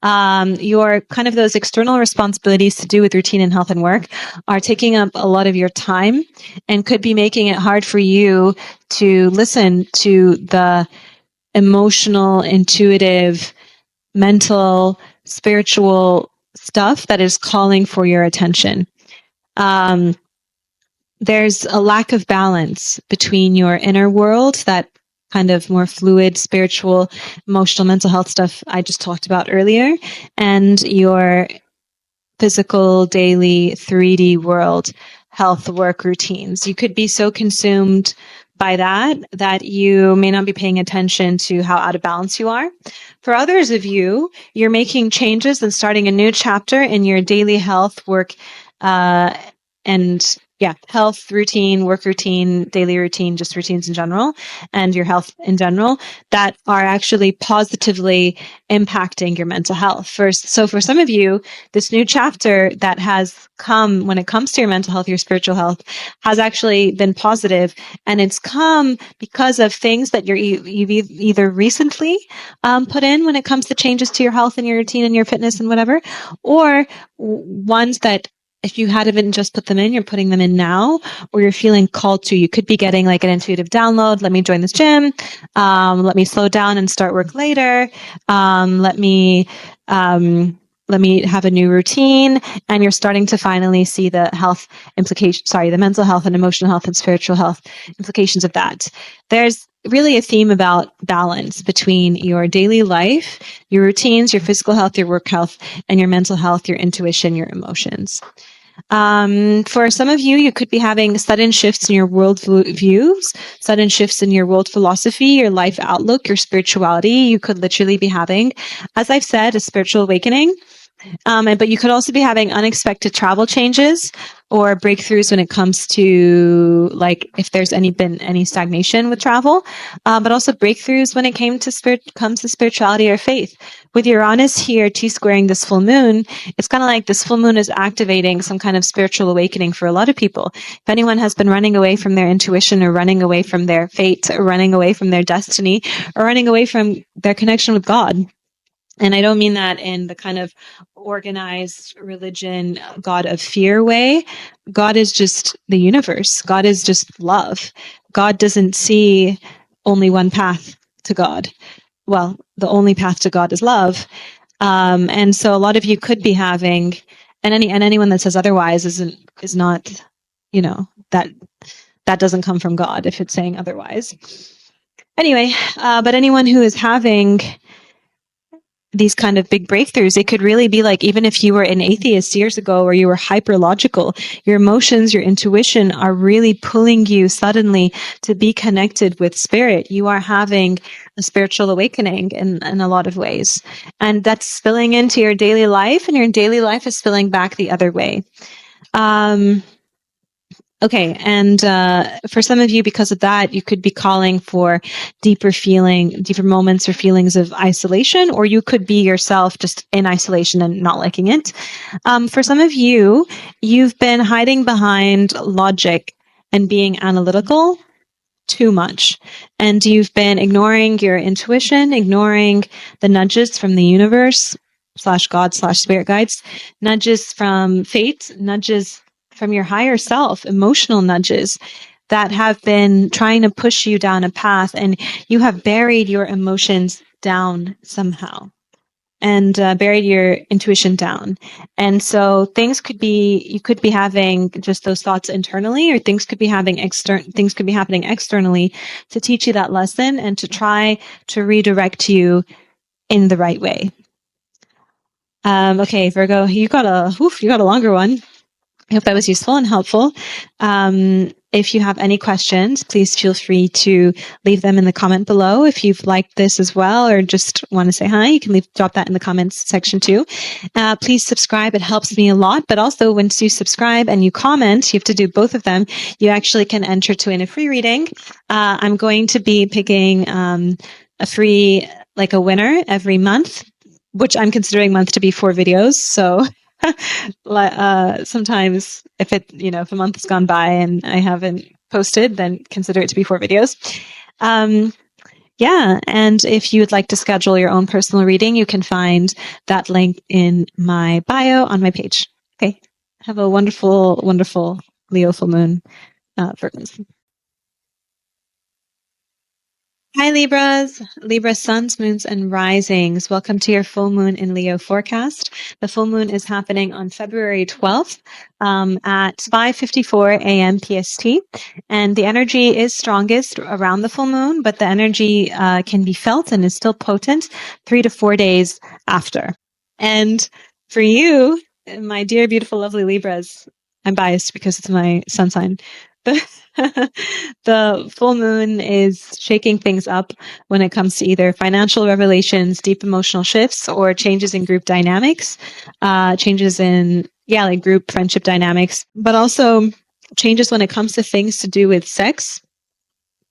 Your kind of those external responsibilities to do with routine and health and work are taking up a lot of your time and could be making it hard for you to listen to the emotional, intuitive, mental, spiritual stuff that is calling for your attention. There's a lack of balance between your inner world, that kind of more fluid, spiritual, emotional, mental health stuff I just talked about earlier, and your physical, daily, 3D world, health, work routines. You could be so consumed by that you may not be paying attention to how out of balance you are. For others of you, you're making changes and starting a new chapter in your daily health, work, and health routine, work routine, daily routine, just routines in general, and your health in general, that are actually positively impacting your mental health. So for some of you, this new chapter that has come when it comes to your mental health, your spiritual health, has actually been positive, and it's come because of things that you've either recently put in when it comes to changes to your health and your routine and your fitness and whatever, or ones that if you hadn't just put them in, you're putting them in now, or you're feeling called to. You could be getting like an intuitive download. Let me join this gym. Let me slow down and start work later. Let me have a new routine. And you're starting to finally see the the mental health and emotional health and spiritual health implications of that. There's really a theme about balance between your daily life, your routines, your physical health, your work health, and your mental health, your intuition, your emotions. For some of you, you could be having sudden shifts in your world views, sudden shifts in your world philosophy, your life outlook, your spirituality. You could literally be having, as I've said, a spiritual awakening. But you could also be having unexpected travel changes or breakthroughs when it comes to, like, if there's been any stagnation with travel, but also breakthroughs when it comes to spirituality or faith. With Uranus here, T-squaring this full moon, it's kind of like this full moon is activating some kind of spiritual awakening for a lot of people. If anyone has been running away from their intuition or running away from their fate or running away from their destiny or running away from their connection with God, and I don't mean that in the kind of organized religion, God of fear way. God is just the universe. God is just love. God doesn't see only one path to God. Well, the only path to God is love. And so a lot of you could be having, and anyone that says otherwise is not, that doesn't come from God if it's saying otherwise. Anyway, but anyone who is having these kind of big breakthroughs, it could really be like, even if you were an atheist years ago or you were hyper logical, your emotions, your intuition are really pulling you suddenly to be connected with spirit. You are having a spiritual awakening in a lot of ways, and that's spilling into your daily life, and your daily life is spilling back the other way. Okay, and for some of you, because of that, you could be calling for deeper moments or feelings of isolation, or you could be yourself just in isolation and not liking it. For some of you, you've been hiding behind logic and being analytical too much, and you've been ignoring your intuition, ignoring the nudges from the universe / God / spirit guides, nudges from fate, nudges from your higher self, emotional nudges that have been trying to push you down a path, and you have buried your emotions down somehow and buried your intuition down. And so you could be having just those thoughts internally, or things could be happening externally to teach you that lesson and to try to redirect you in the right way. Okay, Virgo, you got a longer one. I hope that was useful and helpful. If you have any questions, please feel free to leave them in the comment below. If you've liked this as well or just want to say hi, you can drop that in the comments section too. Please subscribe. It helps me a lot. But also, once you subscribe and you comment, you have to do both of them. You actually can enter to win a free reading. I'm going to be picking a free, like a winner every month, which I'm considering month to be 4 videos. So sometimes if a month has gone by and I haven't posted, then consider it to be 4 videos. Yeah. And if you would like to schedule your own personal reading, you can find that link in my bio on my page. Okay. Have a wonderful, wonderful Leo full moon, Virgos. Hi, Libras. Libra suns, moons, and risings. Welcome to your full moon in Leo forecast. The full moon is happening on February 12th at 5:54 a.m. PST. And the energy is strongest around the full moon, but the energy can be felt and is still potent 3 to 4 days after. And for you, my dear, beautiful, lovely Libras, I'm biased because it's my sun sign. The full moon is shaking things up when it comes to either financial revelations, deep emotional shifts, or changes in group dynamics, changes in, like group friendship dynamics, but also changes when it comes to things to do with sex,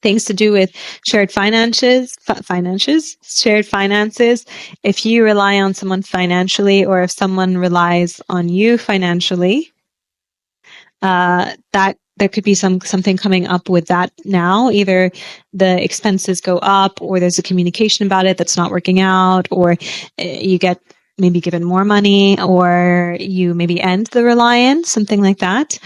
things to do with shared shared finances. If you rely on someone financially, or if someone relies on you financially, that there could be something coming up with that now. Either the expenses go up, or there's a communication about it that's not working out, or you get maybe given more money, or you maybe end the reliance, something like that.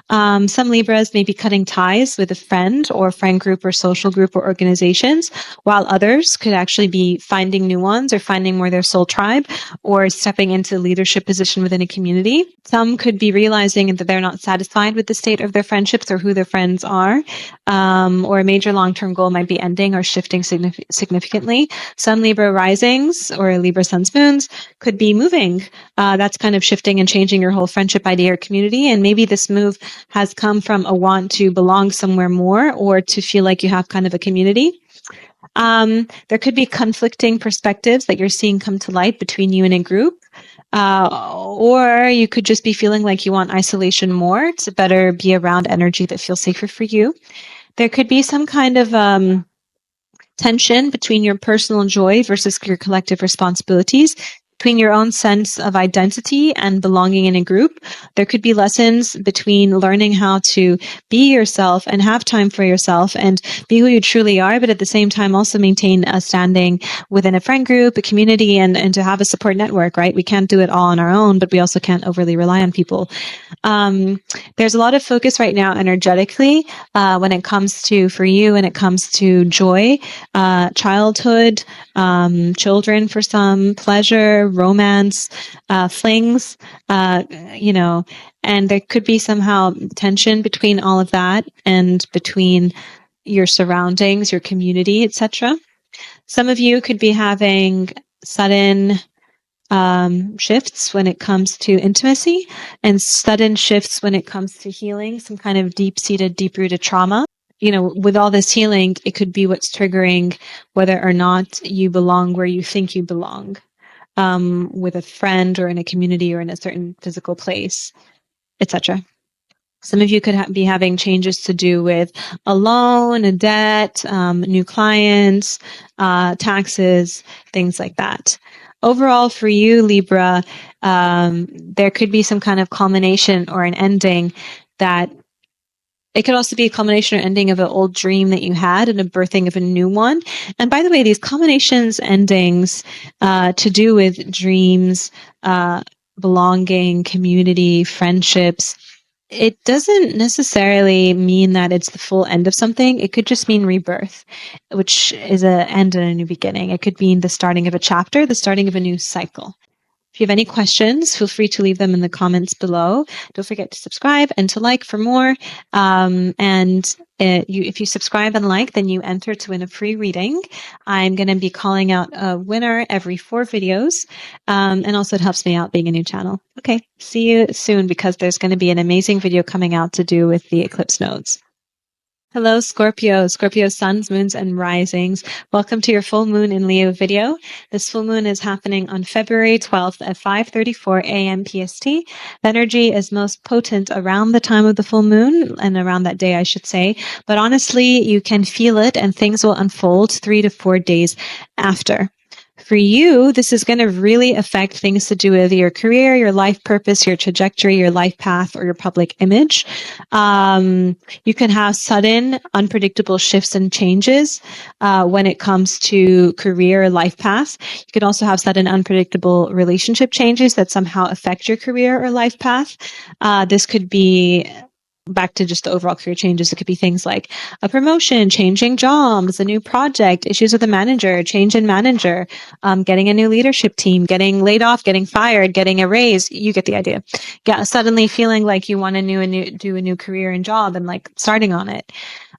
Some Libras may be cutting ties with a friend or friend group or social group or organizations, while others could actually be finding new ones or finding more their soul tribe or stepping into leadership position within a community. Some could be realizing that they're not satisfied with the state of their friendships or who their friends are, or a major long-term goal might be ending or shifting significantly. Some Libra risings or Libra suns, moons could be moving. That's kind of shifting and changing your whole friendship idea or community. And maybe this move has come from a want to belong somewhere more, or to feel like you have kind of a community. There could be conflicting perspectives that you're seeing come to light between you and a group. Or you could just be feeling like you want isolation more to better be around energy that feels safer for you. There could be some kind of tension between your personal joy versus your collective responsibilities, between your own sense of identity and belonging in a group. There could be lessons between learning how to be yourself and have time for yourself and be who you truly are, but at the same time also maintain a standing within a friend group, a community, and to have a support network, right? We can't do it all on our own, but we also can't overly rely on people. There's a lot of focus right now energetically when it comes to, for you, when it comes to joy, childhood, children for some, pleasure, romance, flings, and there could be somehow tension between all of that and between your surroundings, your community, etc. Some of you could be having sudden shifts when it comes to intimacy, and sudden shifts when it comes to healing, some kind of deep-seated, deep-rooted trauma. With all this healing, it could be what's triggering whether or not you belong where you think you belong, with a friend or in a community or in a certain physical place, etc. Some of you could be having changes to do with a loan, a debt, new clients, taxes, things like that. Overall, for you, Libra, there could be some kind of culmination or an ending that it could also be a culmination or ending of an old dream that you had and a birthing of a new one. And by the way, these culminations, endings, to do with dreams, belonging, community, friendships, it doesn't necessarily mean that it's the full end of something. It could just mean rebirth, which is an end and a new beginning. It could mean the starting of a chapter, the starting of a new cycle. If you have any questions, feel free to leave them in the comments below. Don't forget to subscribe and to like for more. If you subscribe and like, then you enter to win a free reading. I'm going to be calling out a winner every 4 videos. And also it helps me out being a new channel. Okay, see you soon, because there's going to be an amazing video coming out to do with the eclipse nodes. Hello, Scorpio, Scorpio suns, moons, and risings. Welcome to your full moon in Leo video. This full moon is happening on February 12th at 5:34 a.m. PST. The energy is most potent around the time of the full moon and around that day, I should say. But honestly, you can feel it and things will unfold 3 to 4 days after. For you, this is going to really affect things to do with your career, your life purpose, your trajectory, your life path, or your public image. You can have sudden, unpredictable shifts and changes when it comes to career or life path. You can also have sudden, unpredictable relationship changes that somehow affect your career or life path. This could be back to just the overall career changes. It could be things like a promotion, changing jobs, a new project, issues with a manager, change in manager, getting a new leadership team, getting laid off, getting fired, getting a raise. You get the idea. Yeah, suddenly feeling like you want to do a new career and job and like starting on it.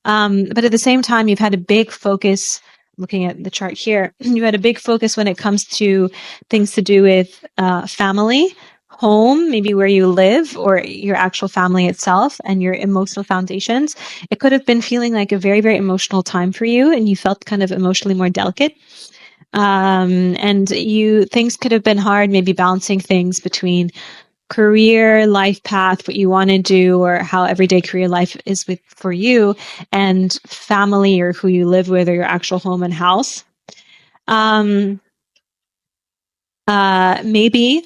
But at the same time, you've had a big focus. Looking at the chart here, you had a big focus when it comes to things to do with family, home, maybe where you live, or your actual family itself and your emotional foundations. It could have been feeling like a very, very emotional time for you, and you felt kind of emotionally more delicate. And things could have been hard, maybe balancing things between career, life path, what you want to do, or how everyday career life is for you, and family, or who you live with, or your actual home and house. Maybe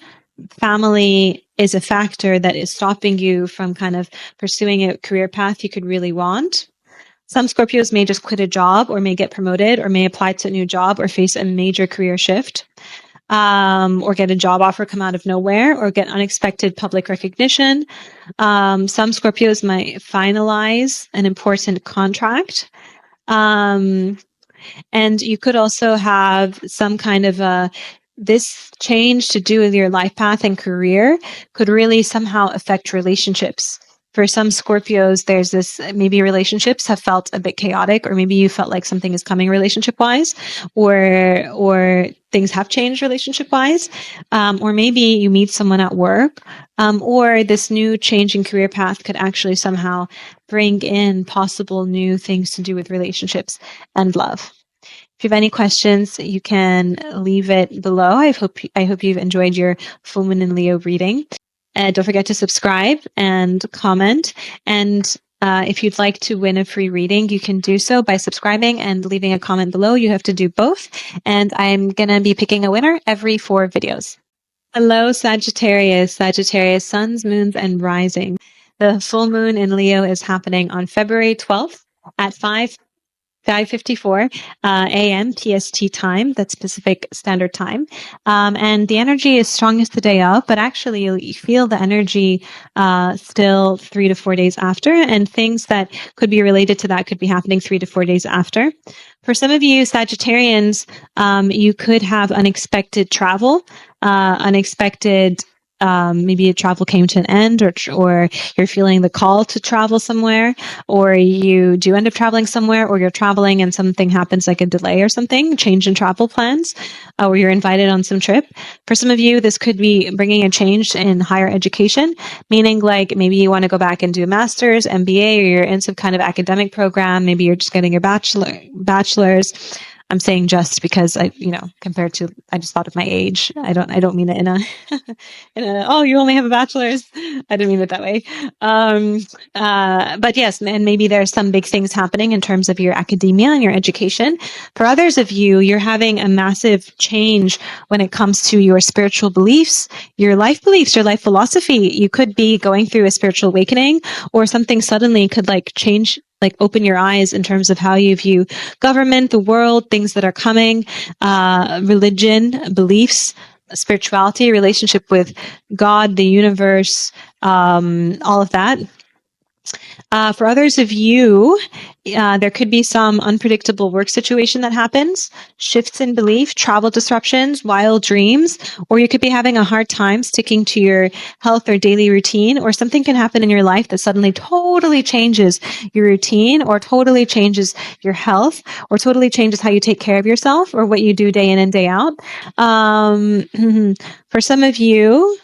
family is a factor that is stopping you from kind of pursuing a career path you could really want. Some Scorpios may just quit a job, or may get promoted, or may apply to a new job, or face a major career shift, or get a job offer come out of nowhere, or get unexpected public recognition. Some Scorpios might finalize an important contract. And you could also have some kind of this change to do with your life path and career could really somehow affect relationships. For some Scorpios, there's this, maybe relationships have felt a bit chaotic, or maybe you felt like something is coming relationship wise, or things have changed relationship wise, or maybe you meet someone at work, or this new change in career path could actually somehow bring in possible new things to do with relationships and love. If you have any questions, you can leave it below. I hope you've enjoyed your full moon in Leo reading. Don't forget to subscribe and comment. And if you'd like to win a free reading, you can do so by subscribing and leaving a comment below. You have to do both. And I'm going to be picking a winner every 4 videos. Hello, Sagittarius, Sagittarius suns, moons, and rising. The full moon in Leo is happening on February 12th at 5:54 a.m. PST time. That's Pacific Standard Time. And the energy is strongest the day of, but actually you feel the energy still 3 to 4 days after, and things that could be related to that could be happening 3 to 4 days after. For some of you Sagittarians, you could have unexpected travel, maybe a travel came to an end, or you're feeling the call to travel somewhere, or you do end up traveling somewhere, or you're traveling and something happens like a delay or something, change in travel plans, or you're invited on some trip. For some of you, this could be bringing a change in higher education, meaning like maybe you want to go back and do a master's, MBA, or you're in some kind of academic program. Maybe you're just getting your bachelor's. I'm saying just because I just thought of my age. I don't mean it in a, oh, you only have a bachelor's. I didn't mean it that way. But yes, and maybe there's some big things happening in terms of your academia and your education. For others of you, you're having a massive change when it comes to your spiritual beliefs, your life philosophy. You could be going through a spiritual awakening, or something suddenly could like change, like open your eyes in terms of how you view government, the world, things that are coming, religion, beliefs, spirituality, relationship with God, the universe, all of that. For others of you, there could be some unpredictable work situation that happens, shifts in belief, travel disruptions, wild dreams, or you could be having a hard time sticking to your health or daily routine, or something can happen in your life that suddenly totally changes your routine, or totally changes your health, or totally changes how you take care of yourself, or what you do day in and day out. For some of you,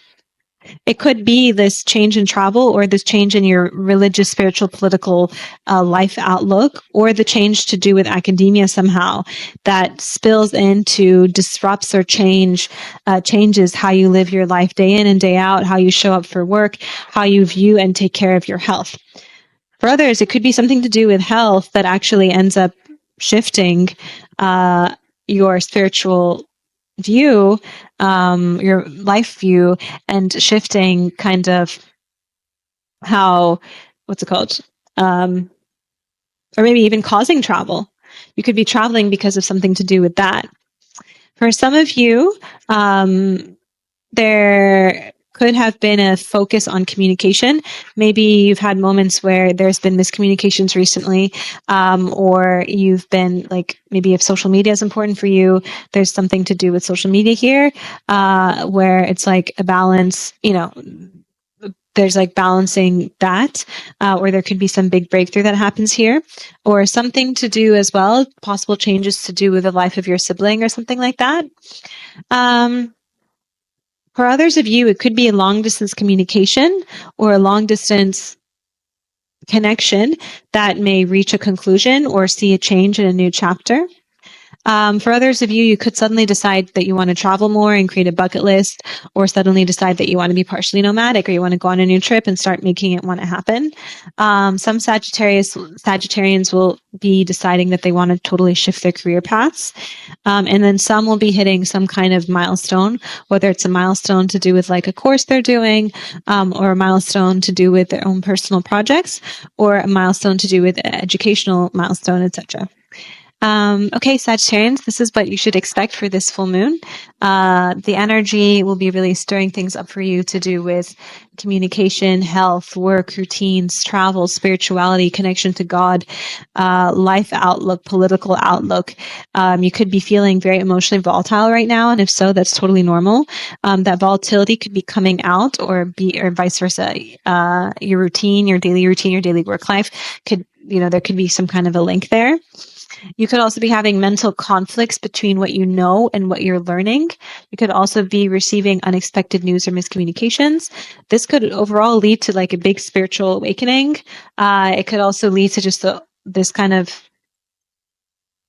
it could be this change in travel, or this change in your religious, spiritual, political life outlook, or the change to do with academia somehow that spills into, disrupts or changes how you live your life day in and day out, how you show up for work, how you view and take care of your health. For others, it could be something to do with health that actually ends up shifting your spiritual view, your life view, and shifting kind of how, what's it called? Or maybe even causing travel. You could be traveling because of something to do with that. For some of you, there could have been a focus on communication. Maybe you've had moments where there's been miscommunications recently, or you've been like, maybe if social media is important for you, there's something to do with social media here, where it's like a balance, there's like balancing that, or there could be some big breakthrough that happens here, or something to do as well, possible changes to do with the life of your sibling or something like that. For others of you, it could be a long distance communication or a long distance connection that may reach a conclusion or see a change in a new chapter. For others of you, you could suddenly decide that you want to travel more and create a bucket list, or suddenly decide that you want to be partially nomadic, or you want to go on a new trip and start making it want to happen. Some Sagittarians will be deciding that they want to totally shift their career paths. And then some will be hitting some kind of milestone, whether it's a milestone to do with like a course they're doing, or a milestone to do with their own personal projects, or a milestone to do with educational milestone, etc. Okay, Sagittarians, this is what you should expect for this full moon. The energy will be really stirring things up for you to do with communication, health, work, routines, travel, spirituality, connection to God, life outlook, political outlook. You could be feeling very emotionally volatile right now, and if so, that's totally normal. That volatility could be coming out, or vice versa. Your routine, your daily work life could, there could be some kind of a link there. You could also be having mental conflicts between what you know and what you're learning. You could also be receiving unexpected news or miscommunications. This could overall lead to like a big spiritual awakening. It could also lead to just this kind of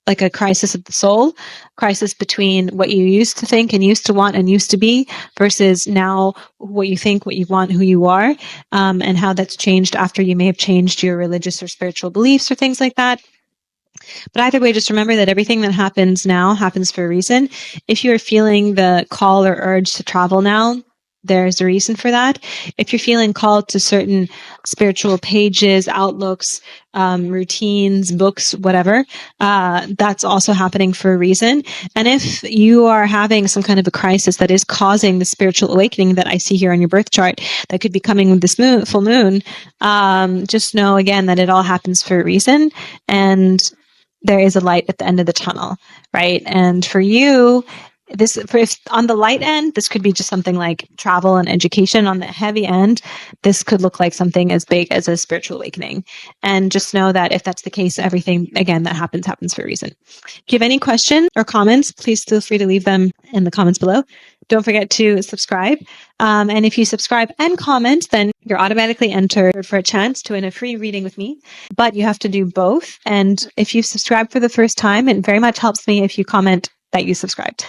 like a crisis of the soul, crisis between what you used to think and used to want and used to be versus now what you think, what you want, who you are, and how that's changed after you may have changed your religious or spiritual beliefs or things like that. But either way, just remember that everything that happens now happens for a reason. If you're feeling the call or urge to travel now, there's a reason for that. If you're feeling called to certain spiritual pages, outlooks, routines, books, whatever, that's also happening for a reason. And if you are having some kind of a crisis that is causing the spiritual awakening that I see here on your birth chart, that could be coming with this full moon, just know again that it all happens for a reason. And there is a light at the end of the tunnel, right? And for you, if on the light end, this could be just something like travel and education. On the heavy end, this could look like something as big as a spiritual awakening. And just know that if that's the case, everything, again, that happens for a reason. If you have any questions or comments, please feel free to leave them in the comments below. Don't forget to subscribe. And if you subscribe and comment, then you're automatically entered for a chance to win a free reading with me. But you have to do both. And if you subscribe for the first time, it very much helps me if you comment that you subscribed.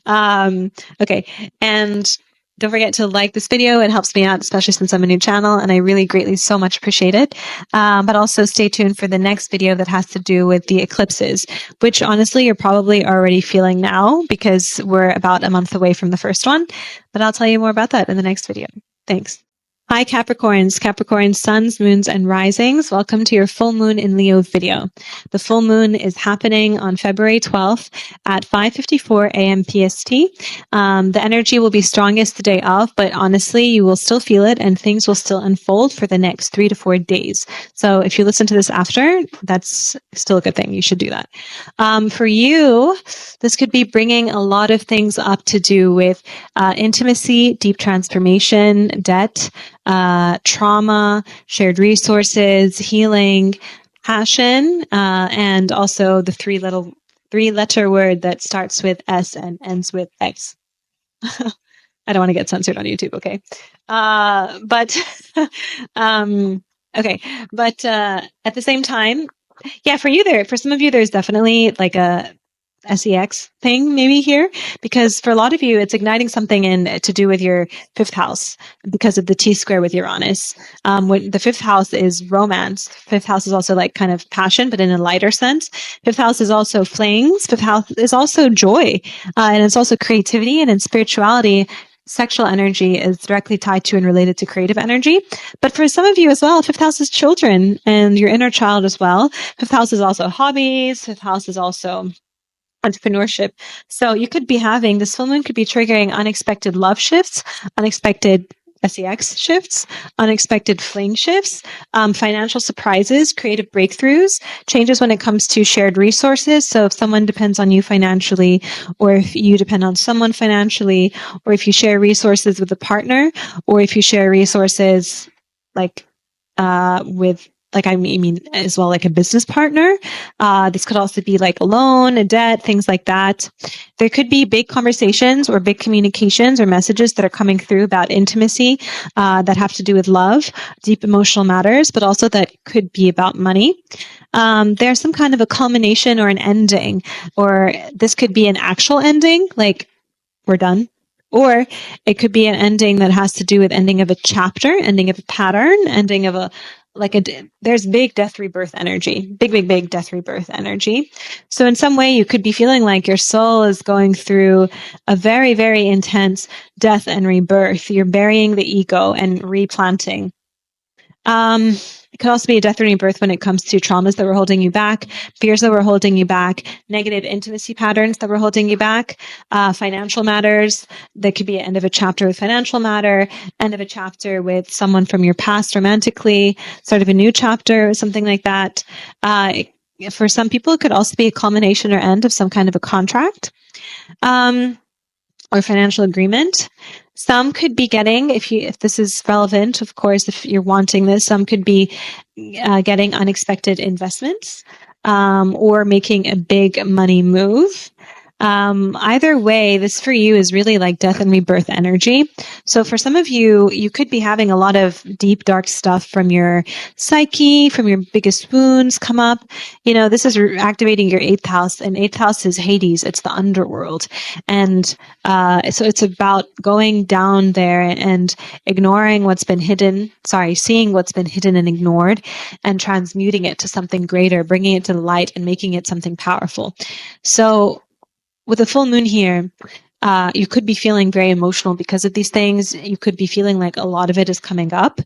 Okay. And don't forget to like this video. It helps me out, especially since I'm a new channel, and I really greatly so much appreciate it. But also stay tuned for the next video that has to do with the eclipses, which honestly you're probably already feeling now because we're about a month away from the first one. But I'll tell you more about that in the next video. Thanks. Hi Capricorns, suns, moons, and risings. Welcome to your full moon in Leo video. The full moon is happening on February 12th at 5:54 a.m. PST. The energy will be strongest the day of, but honestly, you will still feel it and things will still unfold for the next 3 to 4 days. So if you listen to this after, that's still a good thing. You should do that. For you, this could be bringing a lot of things up to do with intimacy, deep transformation, debt, trauma, shared resources, healing, passion, and also the three-letter word that starts with S and ends with X. I don't want to get censored on YouTube. Okay. But, okay. But, at the same time, yeah, for some of you, there's definitely like a SEX thing maybe here, because for a lot of you, it's igniting something in to do with your fifth house because of the T square with Uranus. When the fifth house is romance, fifth house is also like kind of passion, but in a lighter sense. Fifth house is also flings. Fifth house is also joy, and it's also creativity, and in spirituality, sexual energy is directly tied to and related to creative energy. But for some of you as well, fifth house is children and your inner child as well. Fifth house is also hobbies. Fifth house is also entrepreneurship. So you could be having, this full moon could be triggering unexpected love shifts, unexpected SEX shifts, unexpected fling shifts, financial surprises, creative breakthroughs, changes when it comes to shared resources. So if someone depends on you financially, or if you depend on someone financially, or if you share resources with a partner, or if you share resources like with like I mean as well, like a business partner. This could also be like a loan, a debt, things like that. There could be big conversations or big communications or messages that are coming through about intimacy that have to do with love, deep emotional matters, but also that could be about money. There's some kind of a culmination or an ending, or this could be an actual ending, like we're done. Or it could be an ending that has to do with ending of a chapter, ending of a pattern, ending of there's big death rebirth energy, big death rebirth energy. So in some way you could be feeling like your soul is going through a very, very intense death and rebirth. You're burying the ego and replanting. It could also be a death and rebirth when it comes to traumas that were holding you back, fears that were holding you back, negative intimacy patterns that were holding you back, financial matters. That could be an end of a chapter with financial matter, end of a chapter with someone from your past romantically, start of a new chapter, something like that. For some people, it could also be a culmination or end of some kind of a contract. Or financial agreement. Some could be getting, if this is relevant, of course, if you're wanting this, some could be getting unexpected investments or making a big money move. Either way, this for you is really like death and rebirth energy. So for some of you, you could be having a lot of deep, dark stuff from your psyche, from your biggest wounds come up. You know, this is activating your eighth house, and eighth house is Hades. It's the underworld. And so it's about going down there and ignoring what's been hidden, seeing what's been hidden and ignored, and transmuting it to something greater, bringing it to the light and making it something powerful. So with a full moon here, you could be feeling very emotional because of these things. You could be feeling like a lot of it is coming up,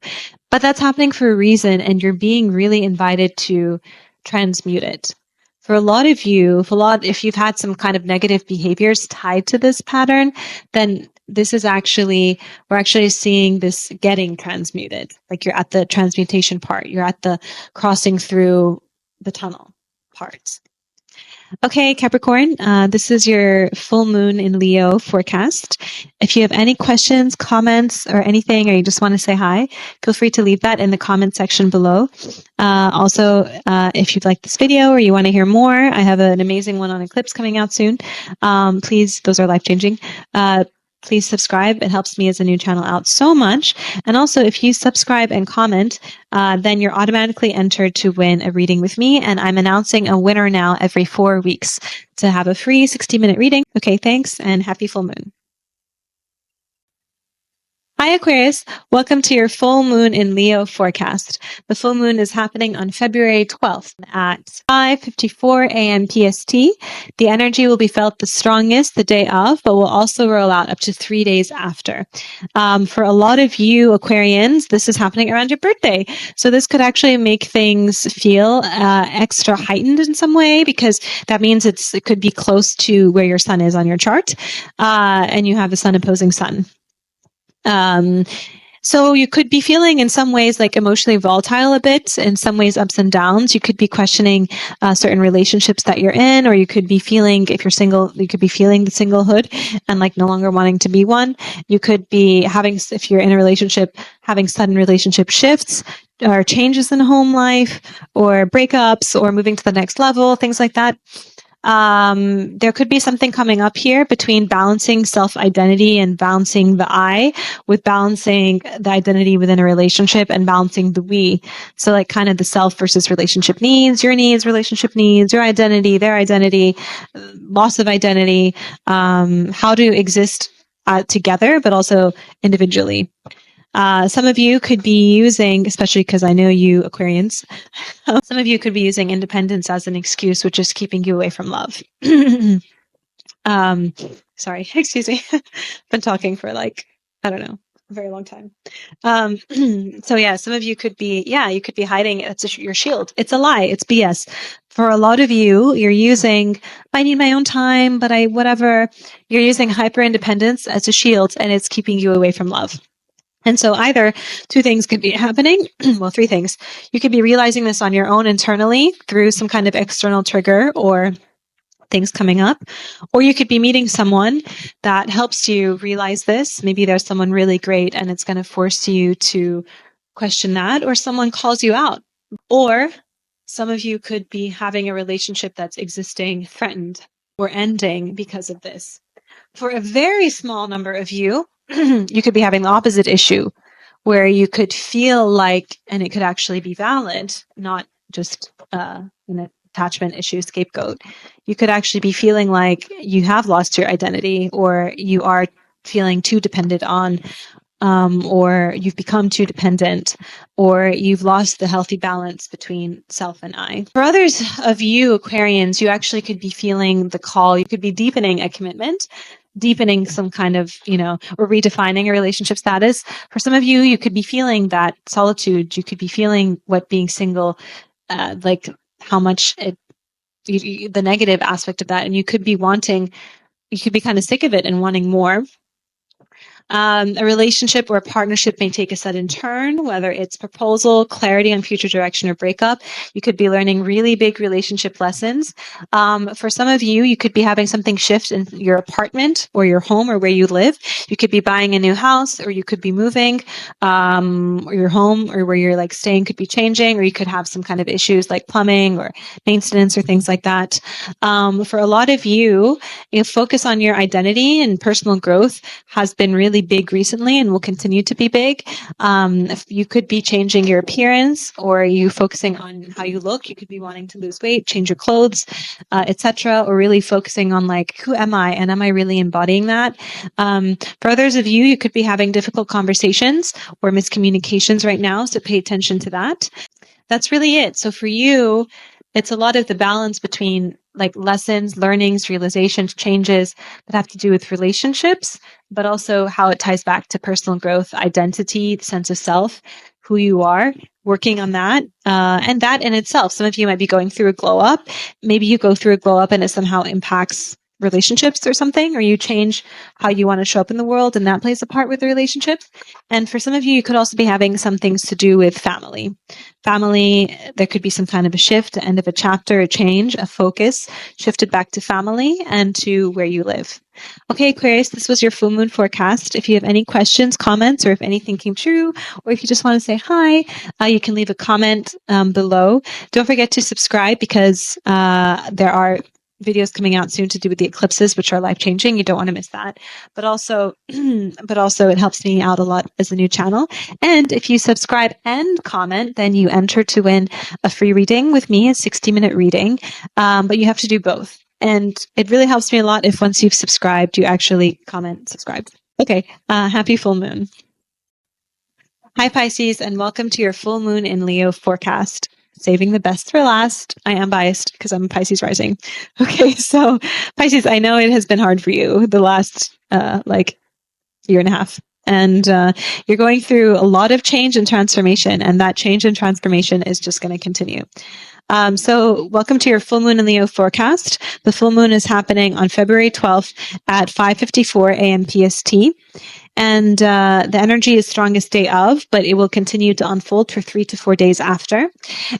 but that's happening for a reason, and you're being really invited to transmute it. For a lot of you, if you've had some kind of negative behaviors tied to this pattern, then this is we're actually seeing this getting transmuted. Like you're at the transmutation part. You're at the crossing through the tunnel part. Okay, Capricorn, this is your full moon in Leo forecast. If you have any questions, comments, or anything, or you just want to say hi, feel free to leave that in the comment section below. Also, if you'd like this video or you want to hear more, I have an amazing one on eclipse coming out soon. Please, those are life-changing. Please subscribe. It helps me as a new channel out so much. And also, if you subscribe and comment, then you're automatically entered to win a reading with me. And I'm announcing a winner now every 4 weeks to have a free 60-minute reading. Okay, thanks, and happy full moon. Hi Aquarius, welcome to your full moon in Leo forecast. The full moon is happening on February 12th at 5:54 a.m. PST. The energy will be felt the strongest the day of, but will also roll out up to 3 days after. For a lot of you Aquarians, this is happening around your birthday. So this could actually make things feel extra heightened in some way, because that means it could be close to where your sun is on your chart, and you have a sun opposing sun. So you could be feeling in some ways like emotionally volatile a bit, in some ways ups and downs. You could be questioning certain relationships that you're in, or you could be feeling, if you're single, you could be feeling the singlehood and like no longer wanting to be one. You could be having, if you're in a relationship, having sudden relationship shifts or changes in home life or breakups or moving to the next level, things like that. There could be something coming up here between balancing self-identity and balancing the I, with balancing the identity within a relationship and balancing the we. So like kind of the self versus relationship needs, your needs, relationship needs, your identity, their identity, loss of identity, how to exist together, but also individually. Some of you could be using, especially because I know you Aquarians, some of you could be using independence as an excuse, which is keeping you away from love. Sorry, excuse me. Been talking for like, I don't know, a very long time. So yeah, some of you could be, you could be hiding. It's your shield. It's a lie. It's BS. For a lot of you, you're using, I need my own time, but whatever. You're using hyper independence as a shield, and it's keeping you away from love. And so either two things could be happening. Well, three things. You could be realizing this on your own internally through some kind of external trigger or things coming up, or you could be meeting someone that helps you realize this. Maybe there's someone really great and it's going to force you to question that, or someone calls you out. Or some of you could be having a relationship that's existing, threatened, or ending because of this. For a very small number of you, you could be having the opposite issue, where you could feel like, and it could actually be valid, not just an attachment issue scapegoat. You could actually be feeling like you have lost your identity, or you are feeling too dependent on, or you've become too dependent, or you've lost the healthy balance between self and I. For others of you Aquarians, you actually could be feeling the call. You could be deepening a commitment, deepening some kind of, or redefining a relationship status. For some of you, you could be feeling that solitude. You could be feeling what being single, like how much the negative aspect of that. And you could be kind of sick of it and wanting more. A relationship or a partnership may take a sudden turn, whether it's proposal, clarity on future direction, or breakup. You could be learning really big relationship lessons. For some of you, you could be having something shift in your apartment or your home or where you live. You could be buying a new house, or you could be moving, or your home or where you're like staying could be changing, or you could have some kind of issues like plumbing or maintenance or things like that. For a lot of you, focus on your identity and personal growth has been really big recently and will continue to be big. If you could be changing your appearance, or you focusing on how you look. You could be wanting to lose weight, change your clothes, etc., or really focusing on like, who am I, and am I really embodying that? For others of you, you could be having difficult conversations or miscommunications right now, so pay attention to that. That's really it. So for you, it's a lot of the balance between like lessons, learnings, realizations, changes that have to do with relationships, but also how it ties back to personal growth, identity, sense of self, who you are, working on that, and that in itself. Some of you might be going through a glow up. Maybe you go through a glow up and it somehow impacts relationships or something, or you change how you want to show up in the world, and that plays a part with the relationships. And for some of you, you could also be having some things to do with family. Family, there could be some kind of a shift, end of a chapter, a change, a focus, shifted back to family and to where you live. Okay, Aquarius, this was your full moon forecast. If you have any questions, comments, or if anything came true, or if you just want to say hi, you can leave a comment below. Don't forget to subscribe, because there are videos coming out soon to do with the eclipses, which are life-changing. You don't want to miss that. But also it helps me out a lot as a new channel. And if you subscribe and comment, then you enter to win a free reading with me, a 60-minute reading. But you have to do both. And it really helps me a lot if once you've subscribed, you actually comment, subscribe. Okay, happy full moon. Hi, Pisces, and welcome to your full moon in Leo forecast. Saving the best for last. I am biased because I'm Pisces rising. Okay, so Pisces, I know it has been hard for you the last year and a half. And you're going through a lot of change and transformation, and that change and transformation is just going to continue. So welcome to your full moon in Leo forecast. The full moon is happening on February 12th at 5:54 a.m. PST. And the energy is strongest day of, but it will continue to unfold for 3 to 4 days after.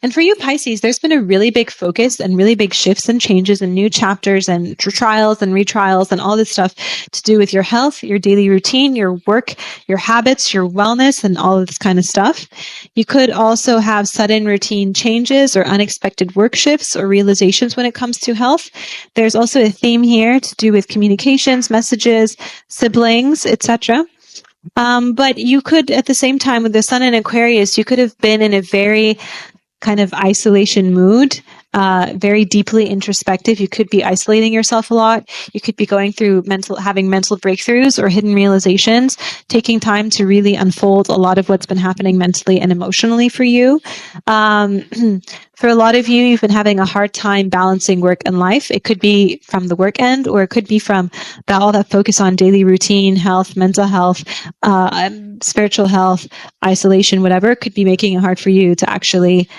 And for you Pisces, there's been a really big focus and really big shifts and changes and new chapters and trials and retrials and all this stuff to do with your health, your daily routine, your work, your habits, your wellness, and all of this kind of stuff. You could also have sudden routine changes or unexpected work shifts or realizations when it comes to health. There's also a theme here to do with communications, messages, siblings, etc. But you could, at the same time, with the sun in Aquarius, you could have been in a very kind of isolation mood, very deeply introspective. You could be isolating yourself a lot. You could be going through having mental breakthroughs or hidden realizations, taking time to really unfold a lot of what's been happening mentally and emotionally for you. For a lot of you, you've been having a hard time balancing work and life. It could be from the work end, or it could be from all that focus on daily routine, health, mental health, spiritual health, isolation, whatever. It could be making it hard for you to actually,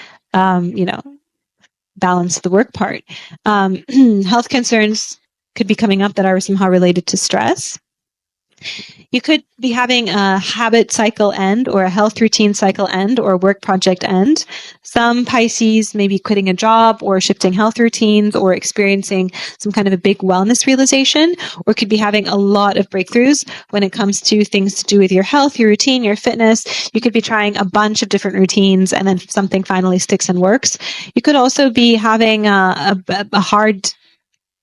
balance the work part. Health concerns could be coming up that are somehow related to stress. You could be having a habit cycle end or a health routine cycle end or work project end. Some Pisces may be quitting a job or shifting health routines or experiencing some kind of a big wellness realization, or could be having a lot of breakthroughs when it comes to things to do with your health, your routine, your fitness. You could be trying a bunch of different routines and then something finally sticks and works. You could also be having a hard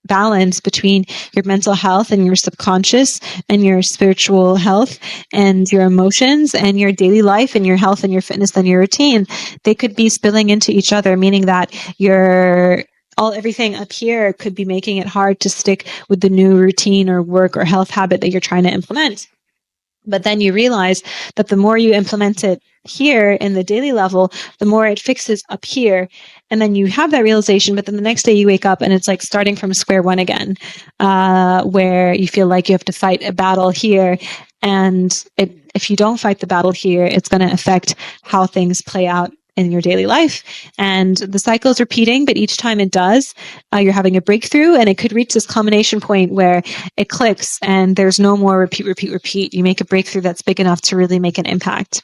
balance between your mental health and your subconscious and your spiritual health and your emotions and your daily life and your health and your fitness and your routine. They could be spilling into each other, meaning that everything up here could be making it hard to stick with the new routine or work or health habit that you're trying to implement. But then you realize that the more you implement it here in the daily level, the more it fixes up here. And then you have that realization, but then the next day you wake up and it's like starting from square one again, where you feel like you have to fight a battle here. And if you don't fight the battle here, it's going to affect how things play out in your daily life. And the cycle is repeating, but each time it does, you're having a breakthrough, and it could reach this culmination point where it clicks and there's no more repeat. You make a breakthrough that's big enough to really make an impact.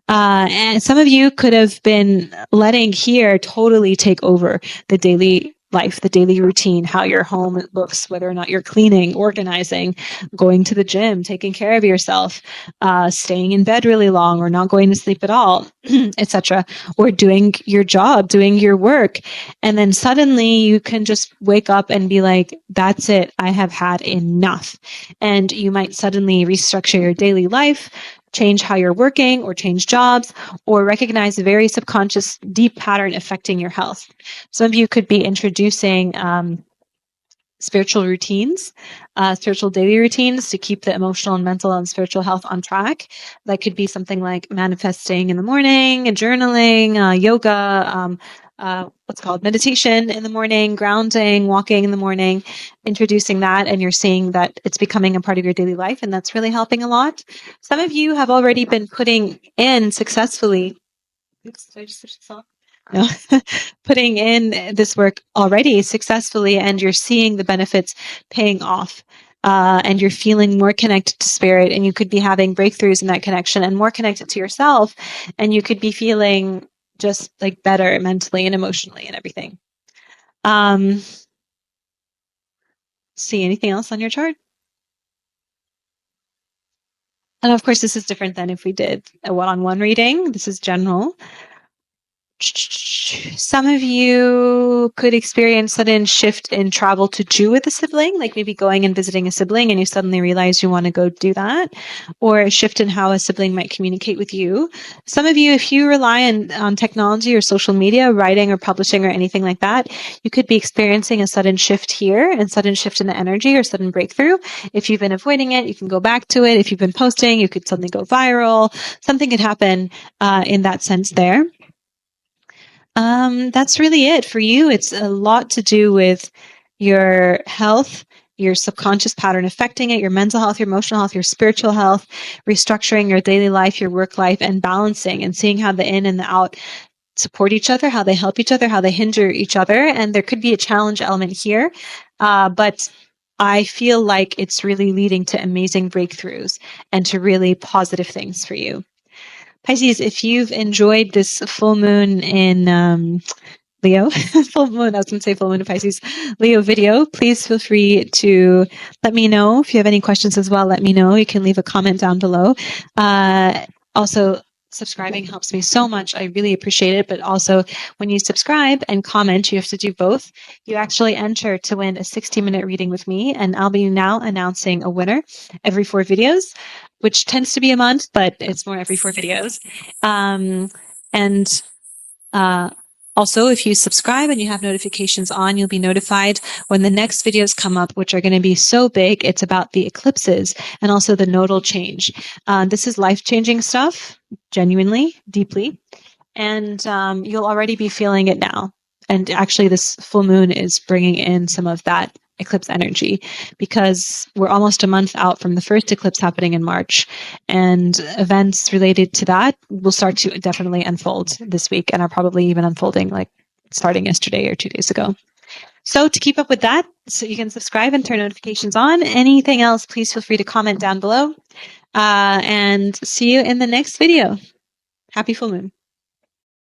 And some of you could have been letting here totally take over the daily life, the daily routine, how your home looks, whether or not you're cleaning, organizing, going to the gym, taking care of yourself, staying in bed really long or not going to sleep at all, etc., or doing your job, doing your work. And then suddenly you can just wake up and be like, that's it, I have had enough. And you might suddenly restructure your daily life, change how you're working or change jobs, or recognize a very subconscious deep pattern affecting your health. Some of you could be introducing spiritual routines, spiritual daily routines to keep the emotional and mental and spiritual health on track. That could be something like manifesting in the morning, journaling, yoga, what's called meditation in the morning, grounding, walking in the morning, introducing that, and you're seeing that it's becoming a part of your daily life, and that's really helping a lot. Some of you have already been putting in successfully. Oops, did I just switch this off? No, putting in this work already successfully, and you're seeing the benefits paying off. And you're feeling more connected to spirit, and you could be having breakthroughs in that connection and more connected to yourself, and you could be feeling just like better mentally and emotionally and everything. See anything else on your chart? And of course, this is different than if we did a one-on-one reading. This is general. Some of you could experience sudden shift in travel to do with a sibling, like maybe going and visiting a sibling and you suddenly realize you want to go do that, or a shift in how a sibling might communicate with you. Some of you, if you rely on technology or social media, writing or publishing or anything like that, you could be experiencing a sudden shift here and sudden shift in the energy or sudden breakthrough. If you've been avoiding it, you can go back to it. If you've been posting, you could suddenly go viral. Something could happen in that sense there. That's really it for you. It's a lot to do with your health, your subconscious pattern affecting it, your mental health, your emotional health, your spiritual health, restructuring your daily life, your work life, and balancing and seeing how the in and the out support each other, how they help each other, how they hinder each other. And there could be a challenge element here. But I feel like it's really leading to amazing breakthroughs and to really positive things for you. Pisces, if you've enjoyed this full moon in Leo, full moon, I was going to say full moon in Pisces, Leo video, please feel free to let me know. If you have any questions as well, let me know. You can leave a comment down below. Also, subscribing helps me so much. I really appreciate it. But also, when you subscribe and comment, you have to do both. You actually enter to win a 60-minute reading with me, and I'll be now announcing a winner every 4 videos, which tends to be a month, but it's more every 4 videos. Also, if you subscribe and you have notifications on, you'll be notified when the next videos come up, which are going to be so big. It's about the eclipses and also the nodal change. This is life-changing stuff, genuinely, deeply. And you'll already be feeling it now. And actually, this full moon is bringing in some of that eclipse energy because we're almost a month out from the first eclipse happening in March, and events related to that will start to definitely unfold this week and are probably even unfolding like starting yesterday or 2 days ago. So to keep up with that, so you can subscribe and turn notifications on. Anything else, please feel free to comment down below. And see you in the next video. Happy full moon.